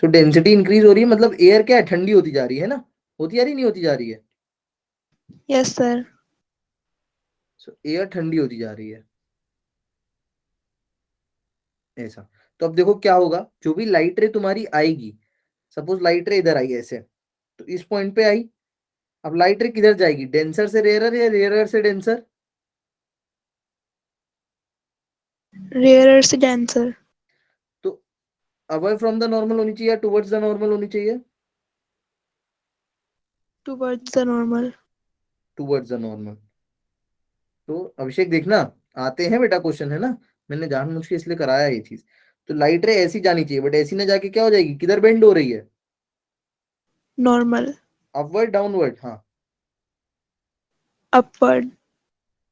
Speaker 1: सो डेंसिटी इंक्रीज हो रही है, मतलब एयर क्या है, ठंडी होती जा रही है ना, होती जा रही नहीं होती जा रही है?
Speaker 2: Yes sir.
Speaker 1: सो एयर ठंडी होती जा रही है, ऐसा। तो अब देखो क्या होगा, जो भी लाइट रे तुम्हारी आएगी, सपोज लाइट रे इधर आई ऐसे, तो इस पॉइंट पे आई। अब लाइट रे किधर जाएगी, डेंसर से रेयरर या रेयरर से डेंसर?
Speaker 2: रेयरर से डेंसर।
Speaker 1: तो अवे फ्रॉम द नॉर्मल होनी चाहिए या टुवर्ड्स द नॉर्मल होनी चाहिए?
Speaker 2: Towards the normal.
Speaker 1: Towards the normal. तो अभिषेक देखना, आते हैं बेटा क्वेश्चन, है ना, मैंने जानबूझ के इसलिए कराया ये चीज। तो लाइट रे ऐसी जानी चाहिए, बट ऐसी ना जाके क्या हो जाएगी, किधर बेंड हो रही है?
Speaker 2: नॉर्मल।
Speaker 1: Upward downward? हाँ,
Speaker 2: अपवर्ड।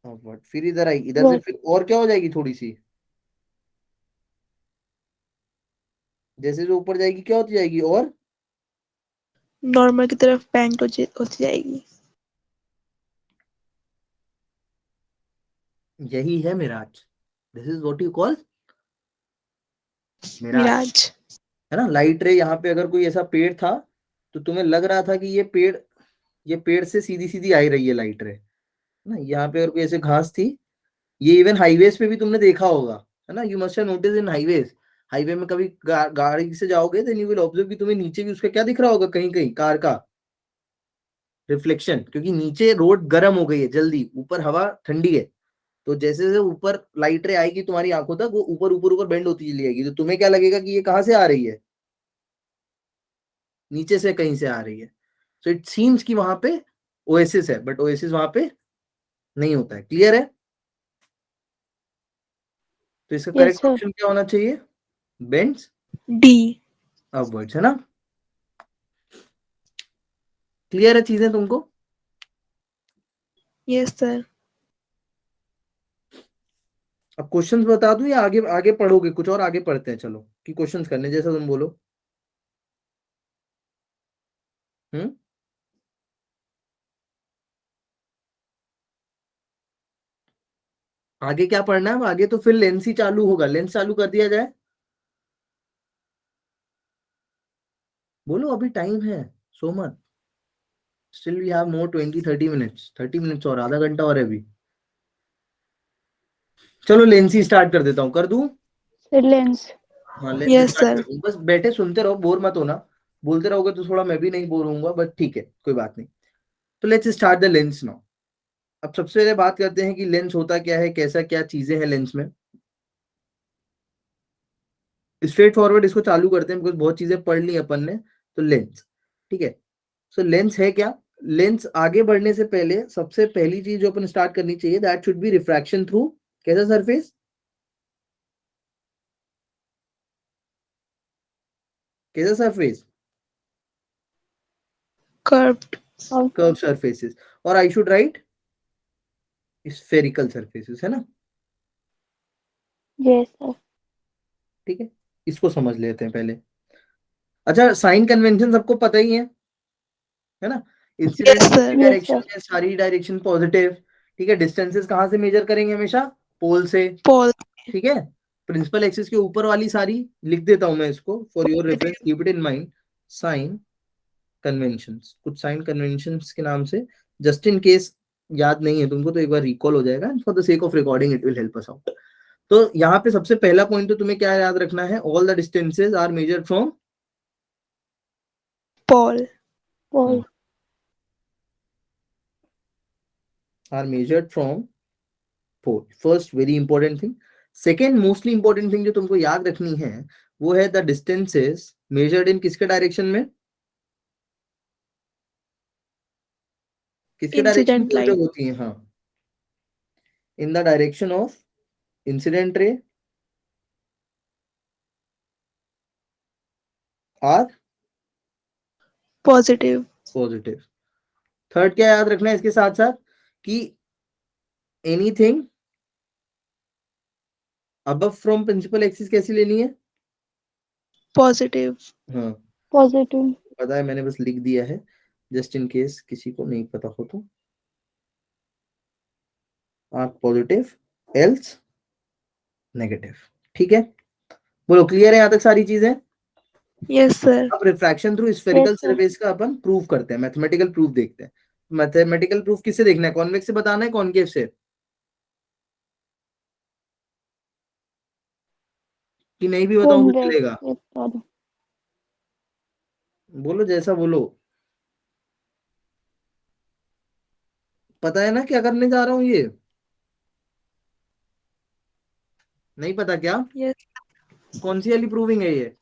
Speaker 1: अपवर्ड। फिर इधर आई, इधर से
Speaker 4: वर्ड।
Speaker 1: फिर और क्या हो जाएगी थोड़ी सी, जैसे जो ऊपर जाएगी क्या होती जाएगी, और
Speaker 2: नॉर्मल की तरफ बेंड होती जाएगी।
Speaker 1: यही है mirage. This is what you call mirage,
Speaker 2: mirage.
Speaker 1: है ना। लाइट रे यहाँ पे अगर कोई ऐसा पेड़ था तो तुम्हें लग रहा था कि ये पेड़ से सीधी सीधी आई रही है लाइट रे, ना। यहाँ पे अगर कोई ऐसे घास थी, ये इवन हाईवेज पे भी तुमने देखा होगा, है ना। You must have notice in highways, highway में कभी गाड़ी से जाओगे देन यू विल ऑब्जर्व कि तुम्हें नीचे भी उसका क्या दिख रहा होगा, कहीं कहीं कार का रिफ्लेक्शन, क्योंकि नीचे रोड गर्म हो गई है जल्दी, ऊपर हवा ठंडी है। तो जैसे जैसे ऊपर लाइट रे आएगी तुम्हारी आंखों तक, वो ऊपर ऊपर ऊपर बेंड होती चली जाएगी, तो तुम्हें क्या लगेगा कि ये कहाँ से आ रही है, नीचे से कहीं से आ रही है। सो इट सीम्स कि वहां पे ओएसिस है, बट ओएसिस वहां पे नहीं होता है। क्लियर है? तो इसका
Speaker 4: यस
Speaker 1: करेक्ट
Speaker 4: सर।
Speaker 1: ऑप्शन क्या होना चाहिए, बेंड्स
Speaker 2: डी।
Speaker 1: अपवर्ड्स, है ना। क्लियर है चीजें तुमको?
Speaker 2: Yes sir.
Speaker 1: अब क्वेश्चंस बता दूं या आगे आगे पढ़ोगे कुछ और? आगे पढ़ते हैं चलो, कि क्वेश्चंस करने जैसा तुम बोलो। हम्म आगे क्या पढ़ना है? अब आगे तो फिर लेंस ही चालू होगा। लेंस चालू कर दिया जाए? बोलो, अभी टाइम है, सो मत। Still we have more 20-30 minutes, 30 minutes और, आधा घंटा और है अभी। चलो लेंस ही स्टार्ट कर देता हूँ, कर दूं?
Speaker 4: Sir lens.
Speaker 1: हाँ लेंस
Speaker 2: यस
Speaker 1: स्टार्ट
Speaker 2: सर।
Speaker 1: कर दूं, बस बैठे सुनते रहो, बोर मत होना। बोलते रहोगे तो थोड़ा मैं भी नहीं बोर होऊंगा, बट ठीक है, कोई बात नहीं। तो let's start the lens now. अब सबसे पहले बात करते हैं कि लेंस होता क्या है, कैसा क्या चीजें हैं लेंस में। स्ट्रेट फॉरवर्ड इसको चालू करते हैं, बिकॉज बहुत चीजें पढ़ ली अपन ने। तो लेंस, ठीक है। सो लेंस है क्या? लेंस आगे बढ़ने से पहले सबसे पहली चीज जो अपन स्टार्ट करनी चाहिए, that should be refraction through कैसा सरफेस? कैसा सरफेस?
Speaker 2: Curved.
Speaker 1: Curve surfaces. और I should write spherical surfaces, है ना?
Speaker 4: Yes, sir.
Speaker 1: ठीक है, इसको समझ लेते हैं पहले। अच्छा, साइन कन्वेंशन सबको पता ही है ना? Incident
Speaker 2: Yes, sir.
Speaker 4: Yes,
Speaker 1: direction
Speaker 4: sir.
Speaker 1: में सारी डायरेक्शन पॉजिटिव। ठीक है, डिस्टेंसेस कहाँ से मेजर करेंगे? हमेशा पोल से।
Speaker 2: Pole.
Speaker 1: ठीक है, प्रिंसिपल एक्सिस के ऊपर वाली सारी लिख देता हूं मैं इसको for your reference,
Speaker 2: Positive.
Speaker 1: Keep it in mind. Sign conventions, कुछ साइन कन्वेंशंस के नाम से, जस्ट इन केस याद नहीं है तुमको तो एक बार रिकॉल हो जाएगा, for the sake of recording it will help us out. तो यहाँ पे सबसे पहला पॉइंट तो तुम्हें क्या याद रखना है? All the distances are measured from
Speaker 2: Pole.
Speaker 4: Pole.
Speaker 1: Pole. First very important thing. Second mostly important thing जो तुमको याद रखनी है, वो है द डिस्टेंसेस मेजर्ड इन किसके डायरेक्शन में? किसके डायरेक्शन में
Speaker 2: Incident light.
Speaker 1: पॉजिटिव होती है? हाँ, in the direction of incident ray are
Speaker 2: Positive.
Speaker 1: Positive. Third क्या याद रखना है इसके साथ साथ, कि anything above from principal axis कैसी लेनी है?
Speaker 2: Positive.
Speaker 1: हाँ,
Speaker 4: Positive.
Speaker 1: पता है, मैंने बस लिख दिया है जस्ट इन केस किसी को नहीं पता हो तो। Are positive else negative. ठीक है, बोलो क्लियर है यहाँ तक सारी चीजें?
Speaker 2: Yes, sir.
Speaker 1: अब refraction through
Speaker 4: Yes,
Speaker 1: spherical
Speaker 4: sir.
Speaker 1: Surface का अपन प्रूव करते हैं, मैथमेटिकल प्रूफ देखते हैं। मैथमेटिकल प्रूफ किससे देखना है? कॉन्वेक्स से बताना है, कॉनकेव से? कि नहीं भी बताऊं तो
Speaker 4: Convex.
Speaker 1: चलेगा?
Speaker 4: Yes, sir.
Speaker 1: बोलो, जैसा बोलो। पता है ना क्या करने जा रहा हूं ये? नहीं पता क्या?
Speaker 2: Yes.
Speaker 1: कौन सी वाली प्रूविंग है ये?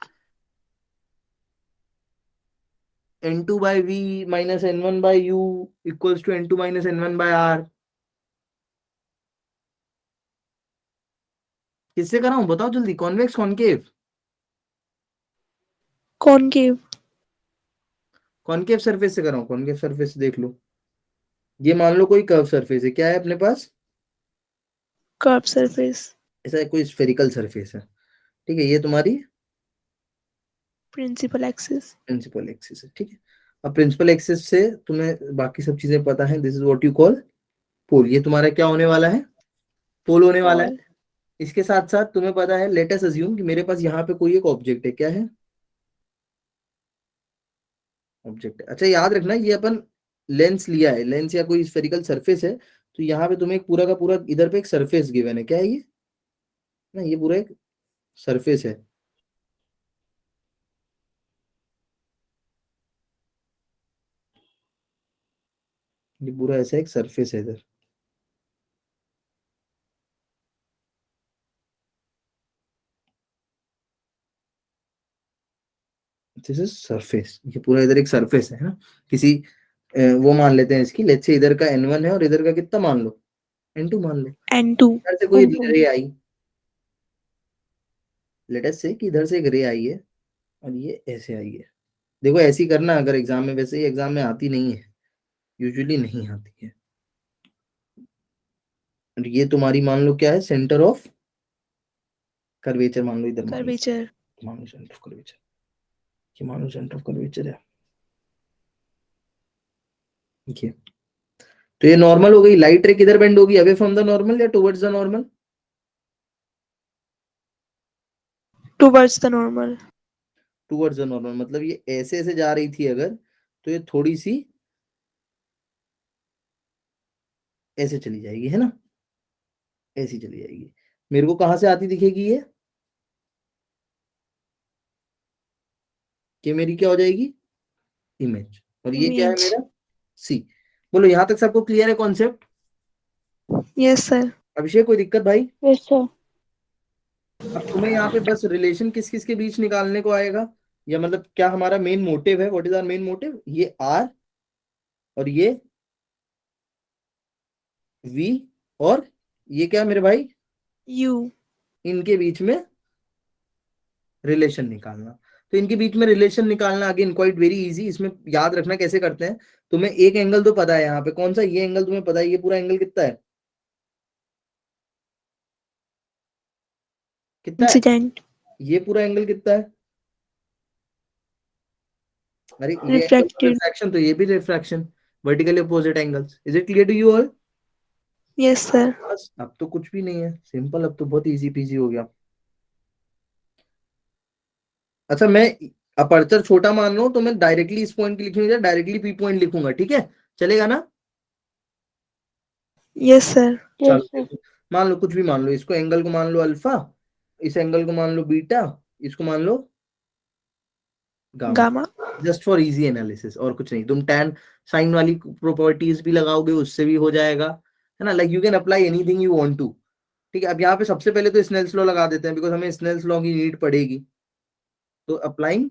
Speaker 1: n2 by v minus n1 by u equals to n2 minus n1 by r। किससे कर रहा हूं बताओ जल्दी? Convex concave?
Speaker 2: Concave.
Speaker 1: Concave surface से कर रहा हूं। कॉनकेव सरफेस से देख लो, ये मान लो कोई कर्व सरफेस है, क्या है अपने पास?
Speaker 2: Curved surface.
Speaker 1: ऐसा कोई स्फेरिकल सरफेस है, ठीक है, ये तुम्हारी
Speaker 2: Principal axis.
Speaker 1: प्रिंसिपल एक्सिस है। ठीक है, अब प्रिंसिपल एक्सिस से तुम्हें बाकी सब चीजें पता है, this is what you call pole. ये तुम्हारा क्या होने वाला है? पोल होने वाला है।
Speaker 2: Pole.
Speaker 1: इसके साथ साथ तुम्हें पता है, लेट अस अज्यूम कि मेरे पास यहाँ पे कोई एक ऑब्जेक्ट है। क्या है? ऑब्जेक्ट है। अच्छा, याद रखना ये अपन लेंस लिया है, लेंस या कोई स्फेरिकल सरफेस है, तो यहाँ पे तुम्हें एक पूरा का पूरा इधर पे एक सरफेस गिवन है। क्या है ये? ना, ये पूरा एक सरफेस है। ये पूरा ऐसा एक सरफेस है इधर। दिस इज सरफेस, ये पूरा इधर एक सरफेस है ना? किसी वो मान लेते हैं इसकी, लेट्स से इधर का n1 है और इधर का कितना मान लो? n2 मान लो।
Speaker 2: N2.
Speaker 1: इधर से कोई
Speaker 4: N2.
Speaker 1: रे आई, लेट अस से कि इधर से एक रे आई है और ये ऐसे आई है। देखो ऐसी करना अगर एग्जाम में, वैसे ही एग्जाम में आती नहीं है, यूजुअली नहीं आती है। और ये तुम्हारी मान लो क्या है? सेंटर ऑफ कर्वेचर मान लो, इधर
Speaker 2: Curvature.
Speaker 1: मान लो सेंटर ऑफ कर्वेचर, ये मान लो सेंटर ऑफ कर्वेचर है। ये तो ये नॉर्मल हो गई। लाइट रे किधर बेंड होगी? अवे फ्रॉम द नॉर्मल या towards the normal?
Speaker 2: Towards the normal.
Speaker 1: Towards the normal, मतलब ये ऐसे ऐसे जा रही थी अगर, तो ये थोड़ी सी ऐसे चली जाएगी, है ना? ऐसी चली जाएगी। मेरे को कहां से आती दिखेगी ये? कि मेरी क्या हो जाएगी? इमेज। और ये क्या है
Speaker 2: Image.
Speaker 1: मेरा? सी। बोलो यहां तक सबको क्लियर है कॉन्सेप्ट?
Speaker 2: Yes, sir.
Speaker 1: अभिषेक कोई दिक्कत भाई?
Speaker 4: Yes, sir.
Speaker 1: अब तुम्हें यहाँ पे बस रिलेशन किस किस के बीच निकालने को आएगा, या मतलब क्या हमारा मेन मोटिव है, what is our main motive? ये आर और ये वी और ये क्या मेरे भाई,
Speaker 2: U.
Speaker 1: इनके बीच में रिलेशन निकालना। तो इनके बीच में रिलेशन निकालना अगेन क्वाइट वेरी इजी। इसमें याद रखना कैसे करते हैं, तुम्हें एक एंगल तो पता है यहाँ पे, कौन सा, ये एंगल तुम्हें पता है, ये पूरा एंगल कितना है, कितना है,
Speaker 2: Incident.
Speaker 1: ये पूरा एंगल कितना है, अरे ये
Speaker 2: Refracted.
Speaker 1: रिफ्रैक्शन, तो ये भी refraction, vertically opposite angles. Is it clear to you all?
Speaker 2: Yes, sir.
Speaker 1: बस अब तो कुछ भी नहीं है, सिंपल, अब तो बहुत इजी पीजी हो गया। अच्छा मैं अपर्चर छोटा मान लो तो मैं डायरेक्टली इस पॉइंट की लिखूंगा, डायरेक्टली पी पॉइंट लिखूंगा, ठीक है, चलेगा ना?
Speaker 2: Yes, sir.
Speaker 4: Yes,
Speaker 1: चलो
Speaker 4: sir.
Speaker 1: देखो, मान लो कुछ भी मान लो, इसको एंगल को मान लो अल्फा, इस एंगल को मान लो बीटा, इसको मान लो gamma,
Speaker 2: Gamma.
Speaker 1: Just for easy analysis, और कुछ नहीं। तुम tan साइन वाली प्रॉपर्टीज भी लगाओगे, उससे भी हो जाएगा, है ना, like you can apply anything you want to. ठीक है, अब यहाँ पे सबसे पहले तो स्नेल्स लॉ लगा देते हैं, बिकॉज हमें स्नेल्स लॉ की नीड पड़ेगी। तो applying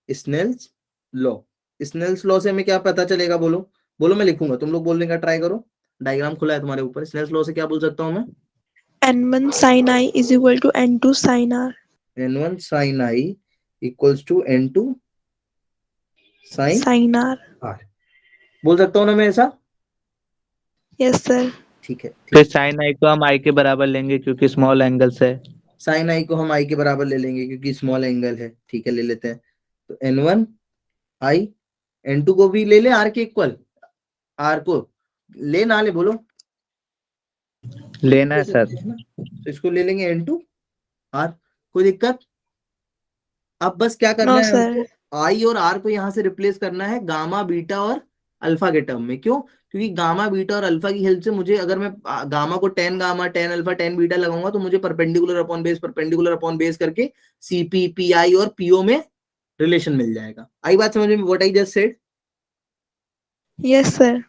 Speaker 1: Snell's law, Snell's law से हमें क्या पता चलेगा, बोलो बोलो, मैं लिखूंगा, तुम लोग बोलने का ट्राई करो, डायग्राम खुला है तुम्हारे ऊपर। स्नेल्स लॉ से क्या बोल सकता हूँ मैं,
Speaker 2: N1 sin I is equal to N2 sin R.
Speaker 1: n1 sin i equals to n2 sin
Speaker 2: Sin R.
Speaker 1: r, बोल सकता हूँ ना मैं ऐसा?
Speaker 2: Yes, sir.
Speaker 1: ठीक है,
Speaker 3: फिर साइन आई को हम आई के बराबर लेंगे क्योंकि स्मॉल एंगल्स है।
Speaker 1: साइन आई को हम आई के बराबर ले लेंगे क्योंकि स्मॉल एंगल है, ठीक है, ले लेते हैं। तो n1 आई, n2 को भी ले ले आर के इक्वल, आर को ले ना ले बोलो,
Speaker 3: लेना है सर।
Speaker 1: तो इसको ले लेंगे n2 आर, कोई दिक्कत? अब बस क्या करना
Speaker 2: No,
Speaker 1: है
Speaker 2: sir.
Speaker 1: हमको, आई और आर को यहाँ से रिप्लेस करना है गामा बीटा और अल्फा के टर्म में। क्यों? क्योंकि गामा बीटा और अल्फा की हेल्प से मुझे, अगर मैं गामा को ten gamma tan alpha tan beta लगाऊंगा तो मुझे परपेंडिकुलर अपॉन बेस करके सीपी पी आई और पीओ में रिलेशन मिल जाएगा। आई बात समझ में, what I just said?
Speaker 2: Yes, sir.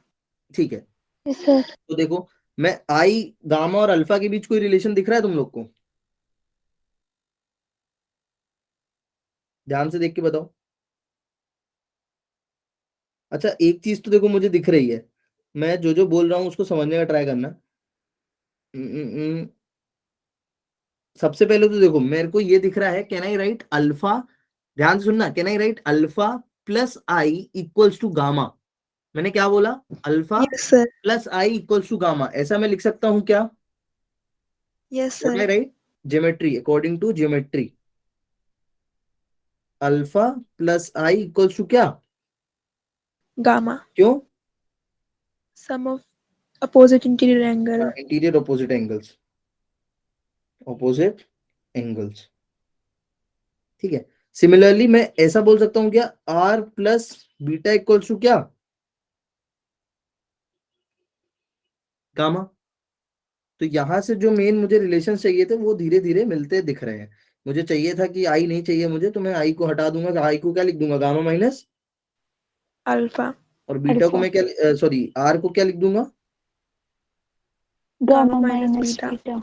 Speaker 1: ठीक है,
Speaker 4: Yes, sir.
Speaker 1: तो देखो, मैं आई गामा और अल्फा के बीच कोई रिलेशन दिख रहा है तुम लोग को? ध्यान से देख के बताओ। अच्छा एक चीज तो देखो मुझे दिख रही है, मैं जो जो बोल रहा हूँ उसको समझने का ट्राई करना। सबसे पहले तो देखो मेरे को ये दिख रहा है, कैन आई राइट अल्फा, ध्यान से सुनना, can I write alpha plus i equals to gamma? मैंने क्या बोला, alpha
Speaker 2: Yes, sir.
Speaker 1: Plus i equals to gamma, ऐसा मैं लिख सकता हूँ क्या?
Speaker 2: Yes,
Speaker 1: what I
Speaker 2: sir.
Speaker 1: Right, geometry, according to geometry, alpha plus i equals to क्या?
Speaker 2: Gamma.
Speaker 1: क्यों?
Speaker 2: Sum of opposite interior angle.
Speaker 1: Interior opposite angles, opposite angles, ठीक है। सिमिलरली मैं ऐसा बोल सकता हूँ क्या, R plus beta equals to क्या? गामा। तो यहां से जो मेन मुझे रिलेशन चाहिए थे वो धीरे धीरे मिलते दिख रहे हैं। मुझे चाहिए था कि आई नहीं चाहिए मुझे, तो मैं आई को हटा दूंगा, आई को क्या लिख दूंगा, गामा माइनस,
Speaker 2: Alpha.
Speaker 1: और बीटा को
Speaker 4: Alpha.
Speaker 1: मैं क्या, सॉरी आर को क्या लिख दूंगा,
Speaker 4: Gamma
Speaker 2: minus
Speaker 4: minus
Speaker 2: beta.
Speaker 4: beta.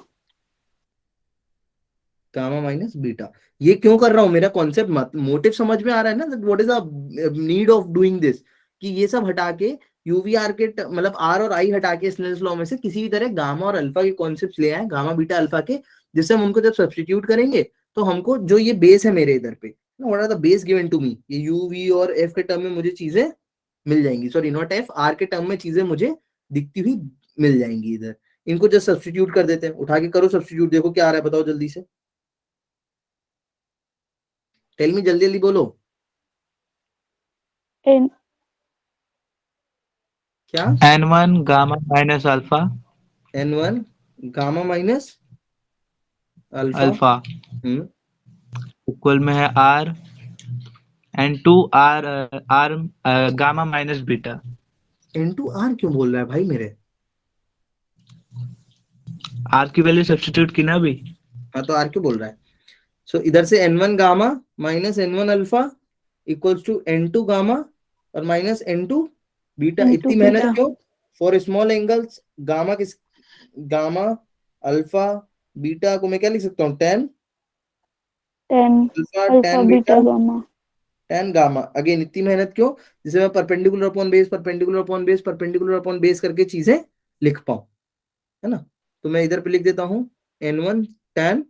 Speaker 1: Gamma minus beta. ये क्यों कर रहा हूं, मेरा कॉन्सेप्ट मोटिव समझ में आ रहा है ना, what is the need of doing this, कि ये सब हटा के यूवीआर के मतलब आर और आई हटा के स्नेल्स लॉ में से किसी भी तरह गामा और अल्फा के कॉन्सेप्ट्स ले आए, गामा बीटा अल्फा के, जिससे हम उनको जब सब्स्टिट्यूट करेंगे तो हमको जो ये बेस है मेरे इधर पे, what are the base given to me, ये यू वी और एफ के टर्म में मुझे चीजें मिल जाएंगी, सॉरी नॉट एफ, आर के टर्म में चीजें मुझे दिखती हुई मिल जाएंगी इधर। इनको जस्ट सब्स्टिट्यूट कर देते हैं, उठा के करो सब्स्टिट्यूट, देखो क्या आ रहा है, बताओ जल्दी से, टेल मी, जल्दी जल्दी बोलो
Speaker 4: N
Speaker 1: क्या,
Speaker 3: n1 gamma minus alpha
Speaker 1: n1 gamma minus alpha,
Speaker 3: alpha equal में है r n2 r r gamma minus beta.
Speaker 1: n2 r क्यों बोल रहा है भाई मेरे?
Speaker 3: r की वैल्यू सब्स्टिट्यूट की ना अभी।
Speaker 1: हाँ तो r क्यों बोल रहा है? सो इधर से n1 gamma minus n1 alpha equals to n2 gamma और माइनस n2 बीटा।
Speaker 4: N2
Speaker 1: इतनी मेहनत
Speaker 4: beta.
Speaker 1: क्यों? फॉर स्मॉल एंगल्स गामा किस गामा अल्फा बीटा को मैं क्या लिख सकता हूँ, tan
Speaker 4: 10
Speaker 1: alpha
Speaker 4: alpha
Speaker 1: tan beta
Speaker 4: beta gamma.
Speaker 1: Tan gamma. Again इतनी मेहनत क्यों, जिसे मैं perpendicular upon base perpendicular upon base perpendicular upon base करके चीजें लिख पाऊं, है ना। तो मैं इधर पे लिख देता हूँ n1 tan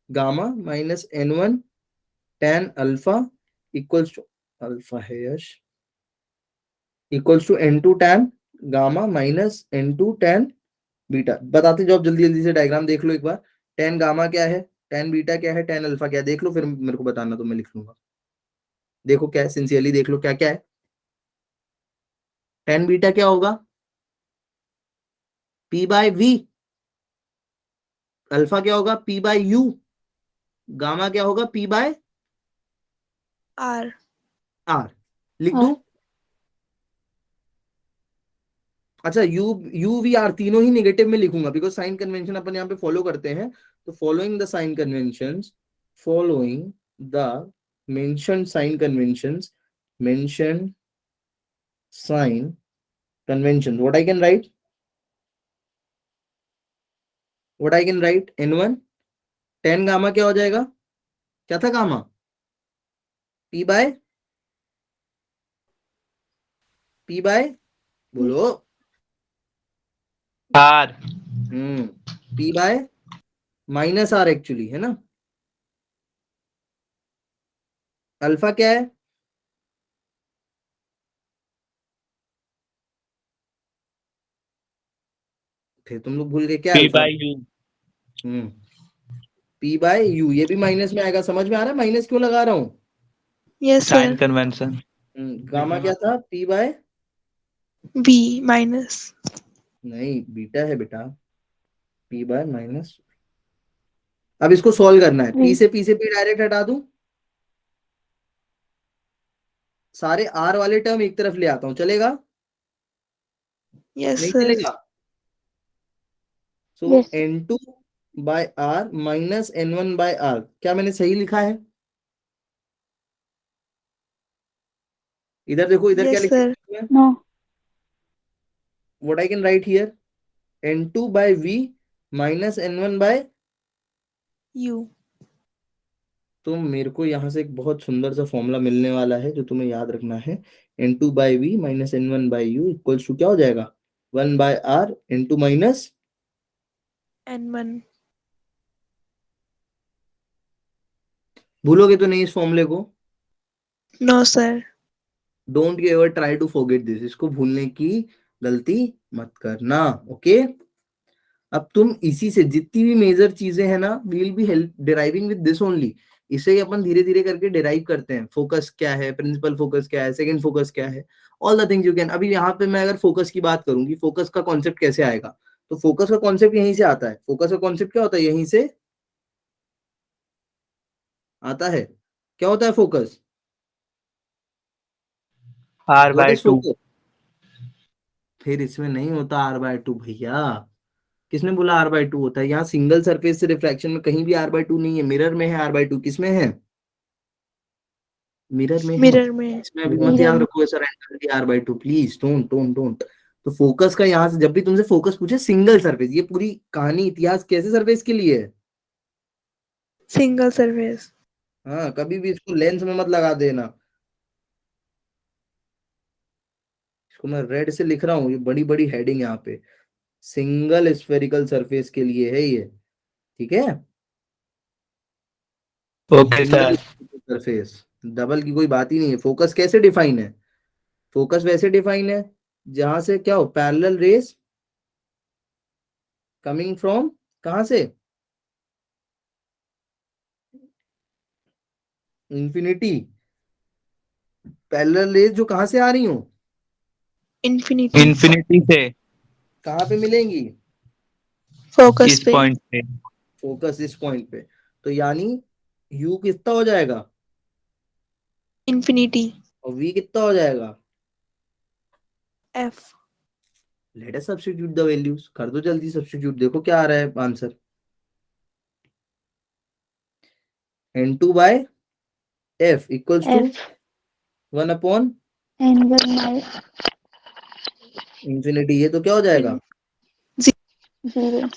Speaker 1: gamma minus n1 tan alpha equals to, alpha है यश, equals to n2 tan gamma minus n2 tan beta. बताते जाओ जल्दी जल्दी से, डायग्राम देख लो एक बार। टेन गामा क्या है, टेन बीटा क्या है, टेन अल्फा क्या है, देख लो फिर मेरे को बताना तो मैं लिख लूंगा। देखो क्या है, सिंसियरली देख लो क्या क्या है। टेन बीटा क्या होगा, p बाय v। अल्फा क्या होगा, p बाय u। गामा क्या होगा, p बाय
Speaker 2: R
Speaker 1: r। लिख
Speaker 4: और
Speaker 1: दूं, अच्छा u u v r तीनों ही नेगेटिव में लिखूंगा, बिकॉज साइन कन्वेंशन अपन यहाँ पे फॉलो करते हैं। तो following the sign conventions, following the mention sign conventions, mention sign convention, what I can write, what I can write n1 tan gamma क्या हो जाएगा, क्या था गामा, p बाय बोलो,
Speaker 3: R
Speaker 1: p by minus R actually, है ना। अल्फा क्या है, फिर तुम लोग भूल गए क्या
Speaker 3: P
Speaker 1: alpha.
Speaker 3: by U
Speaker 1: p by U, ये भी माइनस में आएगा, समझ में आ रहा है माइनस क्यों लगा रहा हूं।
Speaker 2: yes
Speaker 3: sign
Speaker 2: sir
Speaker 3: convention.
Speaker 1: Gamma क्या था, p बाय,
Speaker 2: B minus
Speaker 1: नहीं बीटा है बेटा, p बाय माइनस। अब इसको सॉल्व करना है, p
Speaker 4: V
Speaker 1: से p डायरेक्ट हटा दूं, सारे r वाले टर्म एक तरफ ले आता हूं, चलेगा,
Speaker 2: yes
Speaker 1: नहीं
Speaker 2: sir
Speaker 1: चलेगा। So
Speaker 4: yes
Speaker 1: n2 by r minus n1 by r, क्या मैंने सही लिखा है, इधर देखो, इधर क्या
Speaker 2: yes
Speaker 1: लिख
Speaker 2: sir
Speaker 1: सकते हैं,
Speaker 4: no
Speaker 1: what I can write here, n2 by v minus n1 by.
Speaker 2: U
Speaker 1: तो मेरे को यहाँ से एक बहुत सुंदर सा फॉर्मूला मिलने वाला है जो तुम्हें याद रखना है, n2 by V minus n1 by U equals to क्या हो जाएगा, 1 bye are n2 minus.
Speaker 2: N1
Speaker 1: भूलोगे तो नहीं इस फॉर्मूले को,
Speaker 2: no sir
Speaker 1: don't you ever try to forget this, इसको भूलने की गलती मत करना, ओके। अब तुम इसी से जितनी भी मेजर चीजें हैं ना, will be help deriving with this only. इसे ही अपन धीरे धीरे करके डिराइव करते हैं, फोकस क्या है, प्रिंसिपल फोकस क्या है, सेकंड फोकस क्या है, all the things you can. अभी यहाँ पे मैं अगर फोकस की बात करूंगी, फोकस का कॉन्सेप्ट कैसे आएगा, तो फोकस का कॉन्सेप्ट यहीं से आता है। फोकस का कॉन्सेप्ट क्या होता है, यहीं से आता है। क्या होता है focus,
Speaker 3: R
Speaker 1: what
Speaker 3: by
Speaker 1: is
Speaker 3: 2
Speaker 1: focus. फिर इसमें नहीं होता r/2 भैया, किसने बोला r/2 होता है, यहाँ सिंगल सरफेस से रिफ्रैक्शन में कहीं भी r/2 नहीं है, मिरर में है r/2, किसमें है, मिरर में है।
Speaker 2: mirror में
Speaker 1: इसमें अभी मत
Speaker 4: mirror
Speaker 1: याद रखो sir randomly r/2, please don't don't don't. तो फोकस का यहाँ से जब भी तुमसे फोकस पूछे, सिंगल सरफेस, ये पूरी कहानी इतिहास कैसे सरफेस के लिए है।
Speaker 2: single surface
Speaker 1: हाँ, कभी भी इसको लेंस में मत लगा देना। इसको मैं रेड से लिख रहा हूँ, ये बड़ी बड़ी हेडिंग यहाँ पे, सिंगल स्फेरिकल सरफेस के लिए है ये, ठीक है।
Speaker 3: Okay
Speaker 1: single
Speaker 3: sir.
Speaker 1: Surface, double की कोई बात ही नहीं है। फोकस कैसे डिफाइन है, फोकस वैसे डिफाइन है जहां से क्या हो, पैरेलल रेस कमिंग फ्रॉम, कहां से, इंफिनिटी। पैरेलल रेस जो कहां से आ रही हो,
Speaker 2: infinity
Speaker 3: इंफिनिटी से
Speaker 1: कहां पे मिलेंगी,
Speaker 2: focus
Speaker 3: इस
Speaker 2: पे
Speaker 3: पॉइंट पे।
Speaker 1: फोकस इस पॉइंट पे। तो यानी u कितना हो जाएगा,
Speaker 2: infinity
Speaker 1: और v कितना हो जाएगा।
Speaker 2: F
Speaker 1: let us substitute the values, कर दो जल्दी सब्स्टिट्यूट, देखो क्या आ रहा है answer, n2 by f equals to
Speaker 4: F
Speaker 1: 1 upon
Speaker 4: N1 by
Speaker 1: infinity, ये तो क्या हो जाएगा,
Speaker 2: in
Speaker 4: 0.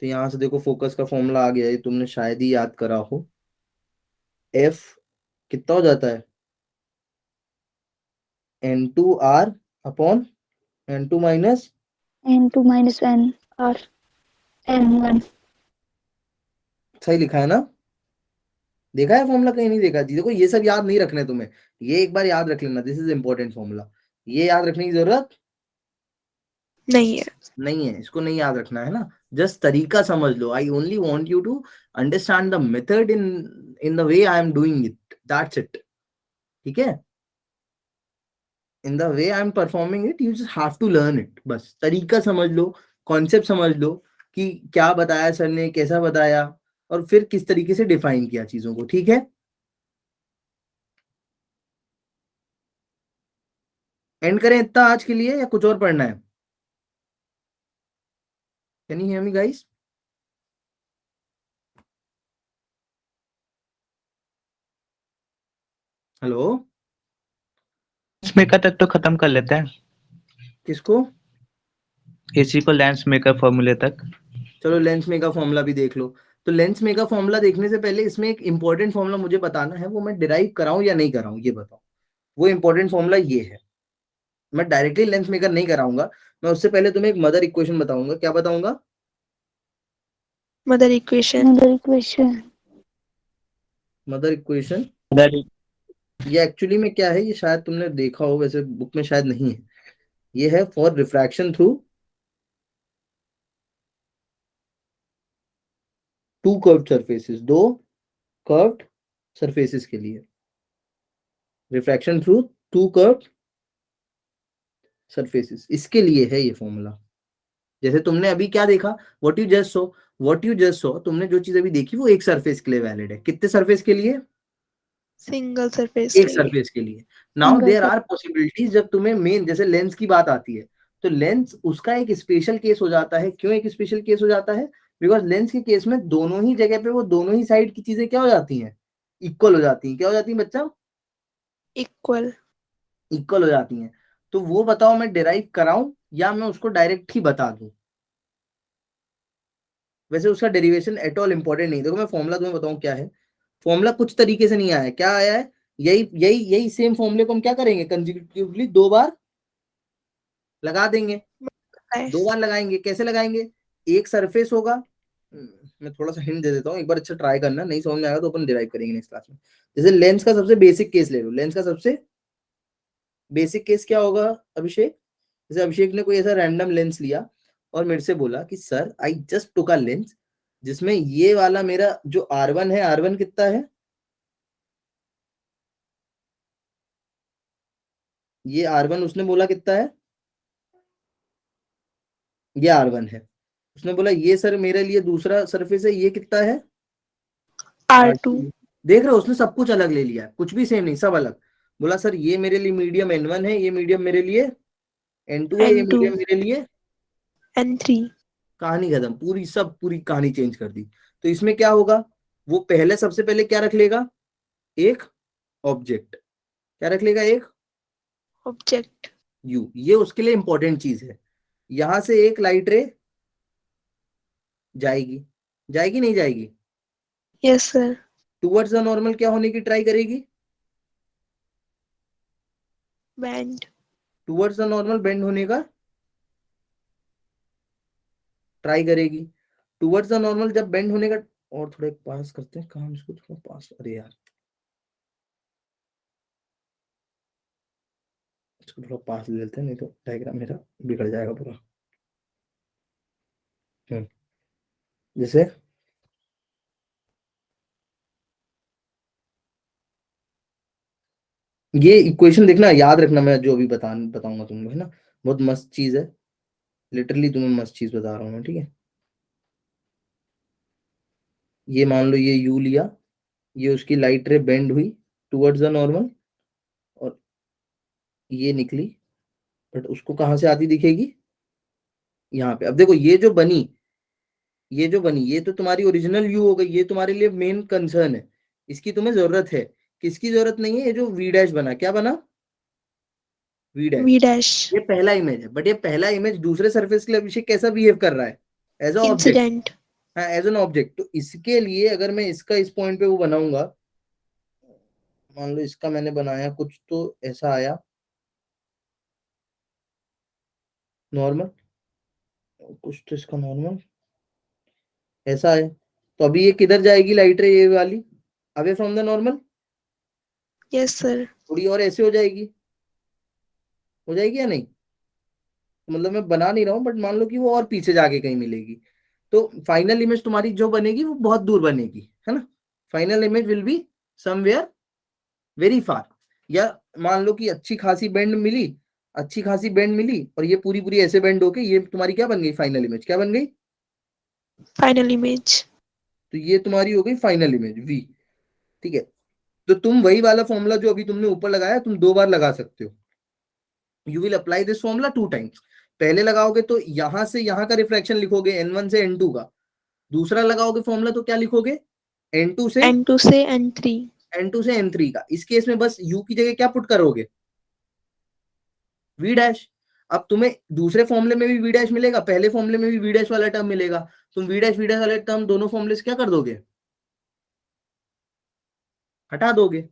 Speaker 1: तो यहाँ से देखो फोकस का फॉर्मूला आ गया है, तुमने शायद ही याद करा हो। F कितना हो जाता है, N2R upon N2 minus
Speaker 4: N2 minus N R N1.
Speaker 1: सही लिखा है ना? देखा है फॉर्मूला, कहीं नहीं देखा जी? देखो ये सब याद नहीं रखने तुम्हें, ये एक बार याद रख लेना, दिस इज इंपॉर्टेंट फॉर्मूला। ये याद रखने की जरूरत
Speaker 2: नहीं है।
Speaker 1: नहीं है, इसको नहीं याद रखना है ना, जस्ट तरीका समझ लो। I only want you to understand the method in the way I am doing it, that's it. ठीक है, in the way I am performing it, you just have to learn it. बस तरीका समझ लो, कॉन्सेप्ट समझ लो कि क्या बताया सर ने, कैसा बताया, और फिर किस तरीके से डिफाइन किया चीजों को। ठीक है, एंड करें इतना आज के लिए या कुछ और पढ़ना है? Can you hear me guys? Hello,
Speaker 3: lens maker तक तो खत्म कर लेते हैं,
Speaker 1: किसको?
Speaker 3: इसी को लेंस मेकर फॉर्मूले तक।
Speaker 1: चलो लेंस मेकर फॉर्मूला भी देख लो। तो लेंस मेकर फॉर्मूला देखने से पहले इसमें एक इंपॉर्टेंट फॉर्मूला मुझे बताना है, वो मैं डिराइव कराऊं या नहीं कराऊं, ये बताओ। वो इंपॉर्टेंट फॉर्मूला ये है, मैं डायरेक्टली लेंस मेकर नहीं कराऊंगा, मैं उससे पहले तुम्हें एक मदर इक्वेशन बताऊंगा। क्या बताऊंगा?
Speaker 2: Mother equation.
Speaker 4: Another equation.
Speaker 1: Mother equation.
Speaker 3: अगर
Speaker 1: ये एक्चुअली में क्या है, ये शायद तुमने देखा हो, वैसे बुक में शायद नहीं है। ये है for refraction through two curved surfaces, दो कर्व्ड सरफेसेस के लिए, refraction through two curved surfaces, इसके लिए है ये फॉर्मूला। जैसे तुमने अभी क्या देखा, what you just so, what you just so, तुमने जो चीज अभी देखी वो एक सरफेस के लिए वैलिड है। कितने सरफेस के लिए?
Speaker 2: सिंगल सरफेस
Speaker 1: एक
Speaker 2: के लिए।
Speaker 1: सरफेस के लिए। Now
Speaker 4: Single
Speaker 1: there are possibilities, जब तुम्हें मेन जैसे लेंस की बात आती है, तो लेंस उसका एक स्पेशल केस हो जाता है। क्यों एक स्पेशल केस हो जाता है? बिकॉज लेंस के केस में दोनों ही जगह पे वो दोनों ही साइड की चीजें क्या हो जाती हैं, इक्वल हो जाती हैं। क्या हो जाती हैं बच्चा?
Speaker 2: इक्वल।
Speaker 1: इक्वल हो जाती हैं। तो वो बताओ, मैं डिराइव कराऊं या मैं उसको डायरेक्ट ही बता दूं? वैसे उसका डेरिवेशन एट ऑल इंपॉर्टेंट नहीं। देखो मैं फॉर्मूला तुम्हें बताऊं क्या है। फॉर्मूला कुछ तरीके से नहीं आया है, क्या आया है, यही यही यही सेम फॉर्मूले को हम क्या करेंगे, कंसेक्यूटिवली दो बार लगा देंगे। दो बार लगाएंगे, कैसे लगाएंगे? एक सरफेस होगा, मैं थोड़ा सा हिंट दे देता हूँ, एक बार अच्छा ट्राई करना, नहीं समझ में आएगा तो अपन डिराइव करेंगे नेक्स्ट क्लास में। जैसे लेंस का सबसे बेसिक केस ले लो, लेंस का सबसे बेसिक केस क्या होगा अभिषेक? जैसे अभिषेक ने कोई ऐसा रैंडम लेंस लिया और मेरे से बोला कि sir I just took a lens जिसमें ये वाला मेरा जो R1 है, R1 कितना है, ये R1 उसने बोला कितना है, ये R1 है। उसने बोला ये सर मेरे लिए दूसरा सरफेस है, ये कितना है,
Speaker 2: R2।
Speaker 1: देख रहे हो, उसने सब कुछ अलग ले लिया, कुछ भी सेम नहीं, सब अलग। बोला सर ये मेरे लिए मीडियम N1 है, ये मीडियम मेरे लिए N2 है, ये
Speaker 2: N2।
Speaker 1: मीडियम मेरे लिए,
Speaker 2: N3।
Speaker 1: कहानी खत्म, पूरी सब पूरी कहानी चेंज कर दी। तो इसमें क्या होगा, वो पहले सबसे पहले क्या रख लेगा, एक ऑब्जेक्ट। क्या रख लेगा? एक
Speaker 2: ऑब्जेक्ट।
Speaker 1: यू। ये उसके लिए इंपॉर्टेंट चीज है। यहां से एक लाइट रे जाएगी, जाएगी नहीं जाएगी?
Speaker 2: Yes sir.
Speaker 1: Towards the normal क्या होने की ट्राई करेगी?
Speaker 2: Band.
Speaker 1: Towards the normal bend होने का ट्राई करेगी। टुवर्ड्स द नॉर्मल जब बेंड होने का, और थोड़ा पास करते हैं काम इसको, थोड़ा पास, अरे यार इसको थोड़ा पास ले लेते हैं, नहीं तो डायग्राम मेरा बिगड़ जाएगा पूरा। जैसे ये इक्वेशन देखना, याद रखना, मैं जो अभी बताऊंगा तुमको, है ना, बहुत मस्त चीज है, लिटरली तुम्हें मस्त चीज बता रहा हूँ मैं। ठीक है, ये मान लो ये यू लिया, ये उसकी लाइट रे बेंड हुई टुवर्ड्स द नॉर्मल, और ये निकली, बट उसको कहां से आती दिखेगी, यहाँ पे। अब देखो ये जो बनी, ये जो बनी, ये तो तुम्हारी ओरिजिनल यू हो गई, ये तुम्हारे लिए मेन कंसर्न है, इसकी तुम्हें जरूरत है। किसकी जरूरत नहीं है? ये जो वी डैश बना, क्या बना, वी डैश।
Speaker 2: V dash
Speaker 1: ये पहला इमेज है, बट ये पहला इमेज दूसरे सरफेस के लिए अभिषेक कैसा बिहेव कर रहा है? As a object.
Speaker 2: incident
Speaker 1: हाँ, एज एन ऑब्जेक्ट। तो इसके लिए अगर मैं इसका इस पॉइंट पे वो बनाऊंगा, मान लो इसका मैंने बनाया कुछ तो ऐसा आया नॉर्मल, कुछ तो इसका नॉर्मल ऐसा है, तो अभी ये किधर जाएगी लाइट रे, ये वाली away from the normal,
Speaker 2: yes sir
Speaker 1: थोड़ी और ऐसे हो जाएगी या नहीं? मतलब मैं बना नहीं रहा हूँ, बट मान लो कि वो और पीछे जाके कहीं मिलेगी, तो फाइनल इमेज तुम्हारी जो बनेगी वो बहुत दूर बनेगी, है ना? Final image will be somewhere very far. या मान लो कि अच्छी खासी बेंड मिली और ये पूरी पूरी ऐसे बेंड होके ये तुम्हारी क्या बन गई? फाइनल इमेज क्या बन गई?
Speaker 2: final image
Speaker 1: तो ये तुम्हारी हो गई फाइनल इमेज वी। ठीक है, तो तुम वही वाला फॉर्मूला जो अभी तुमने ऊपर लगाया तुम 2 बार लगा सकते हो। You will apply this formula 2 times. पहले लगाओगे तो यहां से यहां का रिफ्रैक्शन लिखोगे N1 से N2 का, दूसरा लगाओगे फॉर्मूला तो क्या लिखोगे? N2 से
Speaker 2: N2 से N3
Speaker 1: N3 का। इस केस में बस U की जगह क्या पुट करोगे? V dash. अब तुम्हें दूसरे फॉर्मूले में भी V डैश मिलेगा, पहले फॉर्मूले में भी V डैश वाला टर्म मिलेगा, तुम V डैश वाले टर्म दोनों फॉर्मूले से क्या कर दोगे? हटा दोगे,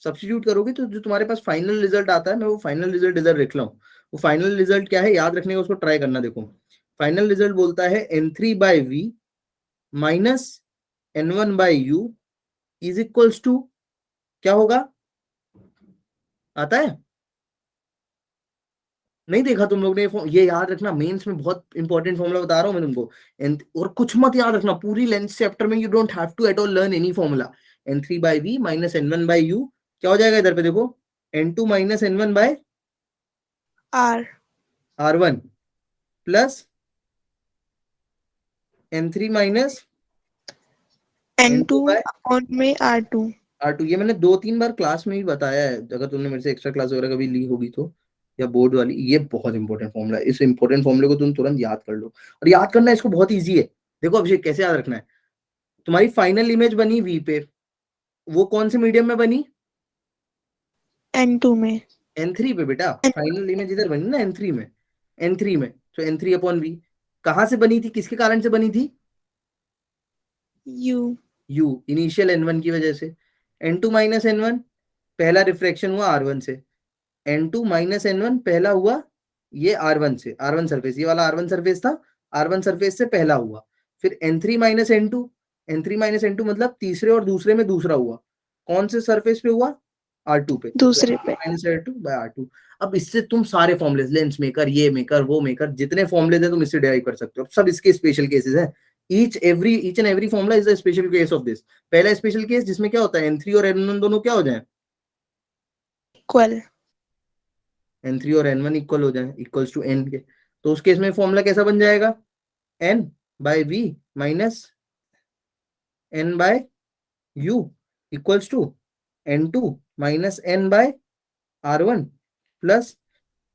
Speaker 1: सब्स्टिट्यूट करोगे, तो जो तुम्हारे पास फाइनल रिजल्ट आता है, मैं वो फाइनल रिजल्ट इधर लिख रहा हूँ। वो फाइनल रिजल्ट क्या है याद रखने का, उसको ट्राई करना। देखो फाइनल रिजल्ट बोलता है N3/V minus N1/U is equals to क्या होगा? आता है? नहीं देखा तुम लोग ने ये याद रखना, मेंस में बहुत इंपॉर्टेंट फॉर्मूला बता रहा हूँ मैं तुमको। और कुछ मत याद रखना, पूरी लेंथ चैप्टर में you don't have to at all learn any formula. N3/V minus N1/U क्या हो जाएगा इधर पे? देखो N2 minus N1/R1
Speaker 2: R
Speaker 1: plus N3 minus
Speaker 2: N2
Speaker 1: N2/R2।
Speaker 2: Upon में R2
Speaker 1: ये मैंने 2-3 बार क्लास में भी बताया है, अगर तुमने मेरे से एक्स्ट्रा क्लास वगैरह कभी ली होगी तो, या बोर्ड वाली। ये बहुत इंपॉर्टेंट फॉर्मूला है, इस इंपॉर्टेंट फॉर्मूले को तुम तुरंत याद कर लो। और याद करना इसको बहुत ईजी है। देखो अभिषेक कैसे याद रखना है, तुम्हारी फाइनल इमेज बनी वी पे, वो कौन से मीडियम में बनी?
Speaker 2: N2 में
Speaker 1: N3 पे बेटा। फाइनल इमेज इधर बनी ना N3 में। N3 में तो N3/V कहाँ से बनी थी, किसके कारण से बनी थी?
Speaker 2: U
Speaker 1: U इनिशियल N1 की वजह से। N2 माइनस N1 पहला रिफ्रैक्शन हुआ R1 से, N2 माइनस N1 पहला हुआ ये R1 से, R1 सरफेस, ये वाला R1 सरफेस था, R1 सरफेस से पहला हुआ। फिर N3 माइनस N2, मतलब तीसरे और दूसरे में दूसरा हुआ, कौन से सरफेस पे हुआ? R2 पे।
Speaker 2: दूसरे पे
Speaker 1: माइनस R2/R2। अब इससे तुम सारे फॉर्मुले, लेंस मेकर, ये मेकर, वो मेकर, जितने फॉर्मुले थे तुम इससे डिराइव कर सकते हो। सब इसके स्पेशल केसेस हैं। Each and every formula is a special case of this. पहला स्पेशल केस जिसमें क्या होता है, N3 और N1 दोनों क्या हो जाए?
Speaker 2: इक्वल
Speaker 1: N3 और N1 इक्वल हो जाए, इक्वल्स टू N के। तो उस केस में फॉर्मूला कैसा बन जाएगा? N/V minus N/U equals to N2 minus N/R1 plus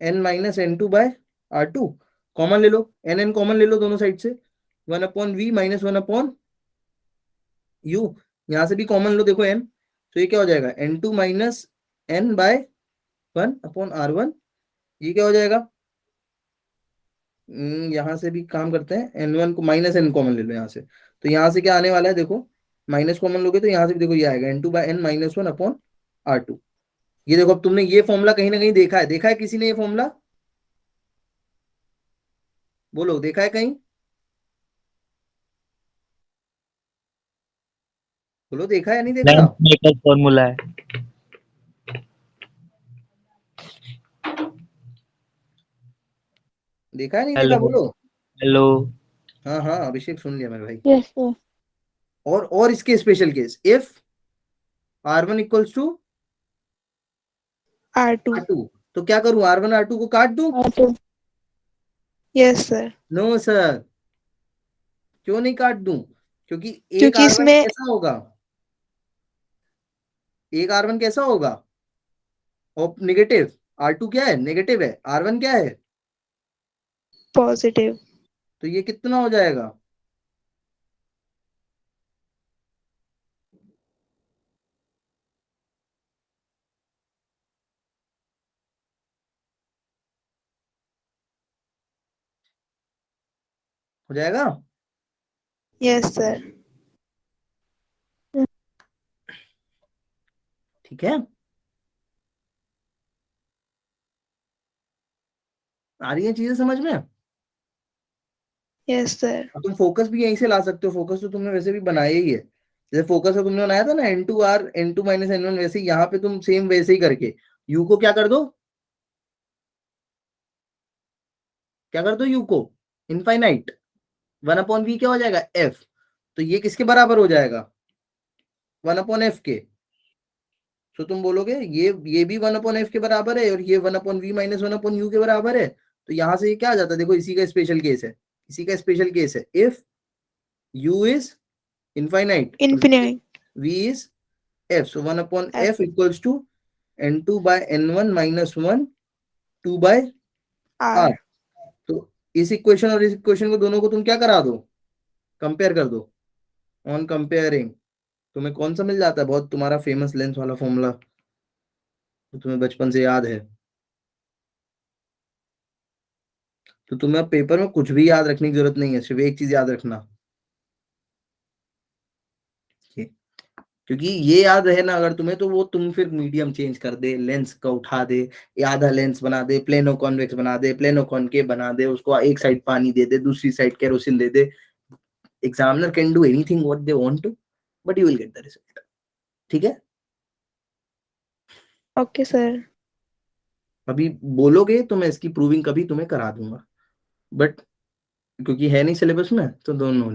Speaker 1: N minus N2/R2। Common ले लो, N कॉमन ले लो दोनों साइड से, 1/V माइनस 1/U। यहां से भी कॉमन लो, देखो N, तो ये क्या हो जाएगा? N2 minus N/1/R1। ये क्या हो जाएगा? यहाँ से भी काम करते हैं, N1 को माइनस N कॉमन ले लो यहाँ से, तो यहाँ से क्या आने वाला है देखो, माइनस कॉमन लोगे तो यहाँ से भी देखो ये आएगा N2/N-1/R2। ये देखो अब तुमने ये फॉर्मूला कहीं ना कहीं देखा है किसी ने ये फॉर्मूला? बोलो देखा है कहीं? बोलो देखा है या नहीं देखा?
Speaker 3: लेंथ मेकर फॉर्मूला है।
Speaker 1: देखा है नहीं देखा?
Speaker 3: हेलो
Speaker 1: बोलो।
Speaker 3: हेलो।
Speaker 1: हाँ हाँ अभिषेक सुन लिया मेरे भाई।
Speaker 4: Yes, sir.
Speaker 1: और इसके special case, if R1 equals to
Speaker 2: R2
Speaker 1: R2, तो क्या करूं? R1 R2 को काट दूं?
Speaker 4: R2.
Speaker 2: Yes sir
Speaker 1: no sir. क्यों नहीं काट दूं? क्योंकि एक
Speaker 2: क्योंकि
Speaker 1: R1
Speaker 2: इसमें
Speaker 1: कैसा होगा? एक R1 कैसा होगा? और नेगेटिव। R2 क्या है? नेगेटिव है। R1 क्या है?
Speaker 2: पॉजिटिव
Speaker 1: तो ये कितना हो जाएगा? हो जाएगा?
Speaker 2: Yes, sir.
Speaker 1: ठीक है, आ रही है चीजें समझ में?
Speaker 2: Yes, sir.
Speaker 1: अब तुम फोकस भी यहीं से ला सकते हो, फोकस तो तुमने वैसे भी बनाया ही है, जैसे फोकस का तुमने बनाया था ना n2r n2 माइनस n1, वैसे यहाँ पे तुम सेम वैसे ही करके u को क्या कर दो, क्या कर दो, u को इनफाइनाइट, 1/v क्या हो जाएगा, f। तो ये किसके बराबर हो जाएगा, 1/f के। तो तुम बोलोगे ये भी 1/f के बराबर है और ये 1/v माइनस 1/u के बराबर है, तो यहां से ये क्या आ जाता है, देखो इसी का स्पेशल केस है, इसी का स्पेशल केस है, if u is infinite
Speaker 2: Infinite.
Speaker 1: v is f, so 1/f
Speaker 2: F.
Speaker 1: equals to n2 by n1 minus 1 2 by r।
Speaker 2: R.
Speaker 1: तो इस इक्वेशन और इस इक्वेशन को दोनों को तुम क्या करा दो, कंपेयर कर दो। ऑन कंपेयरिंग तुम्हें कौन सा मिल जाता है, बहुत तुम्हारा फेमस लेंस वाला फॉर्मूला तो तुम्हें बचपन से याद है। तो तुम्हें अब पेपर में कुछ भी याद रखने की जरूरत नहीं है, सिर्फ एक चीज याद रखना, क्योंकि ये याद रहे ना अगर तुम्हें, तो वो तुम फिर मीडियम चेंज कर दे, लेंस का उठा दे, आधा लेंस बना दे, प्लेनो कॉन्वेक्स बना दे, प्लेनो कॉनकेव बना दे, उसको एक साइड पानी दे दे, दूसरी साइड केरोसिन दे दे। Examiner can do anything what they want to, but you will get the result. ठीक है,
Speaker 2: Okay, sir.
Speaker 1: अभी बोलोगे तो मैं इसकी प्रूविंग कभी तुम्हें करा दूंगा, बट क्योंकि है नहीं सिलेबस में तो दोनों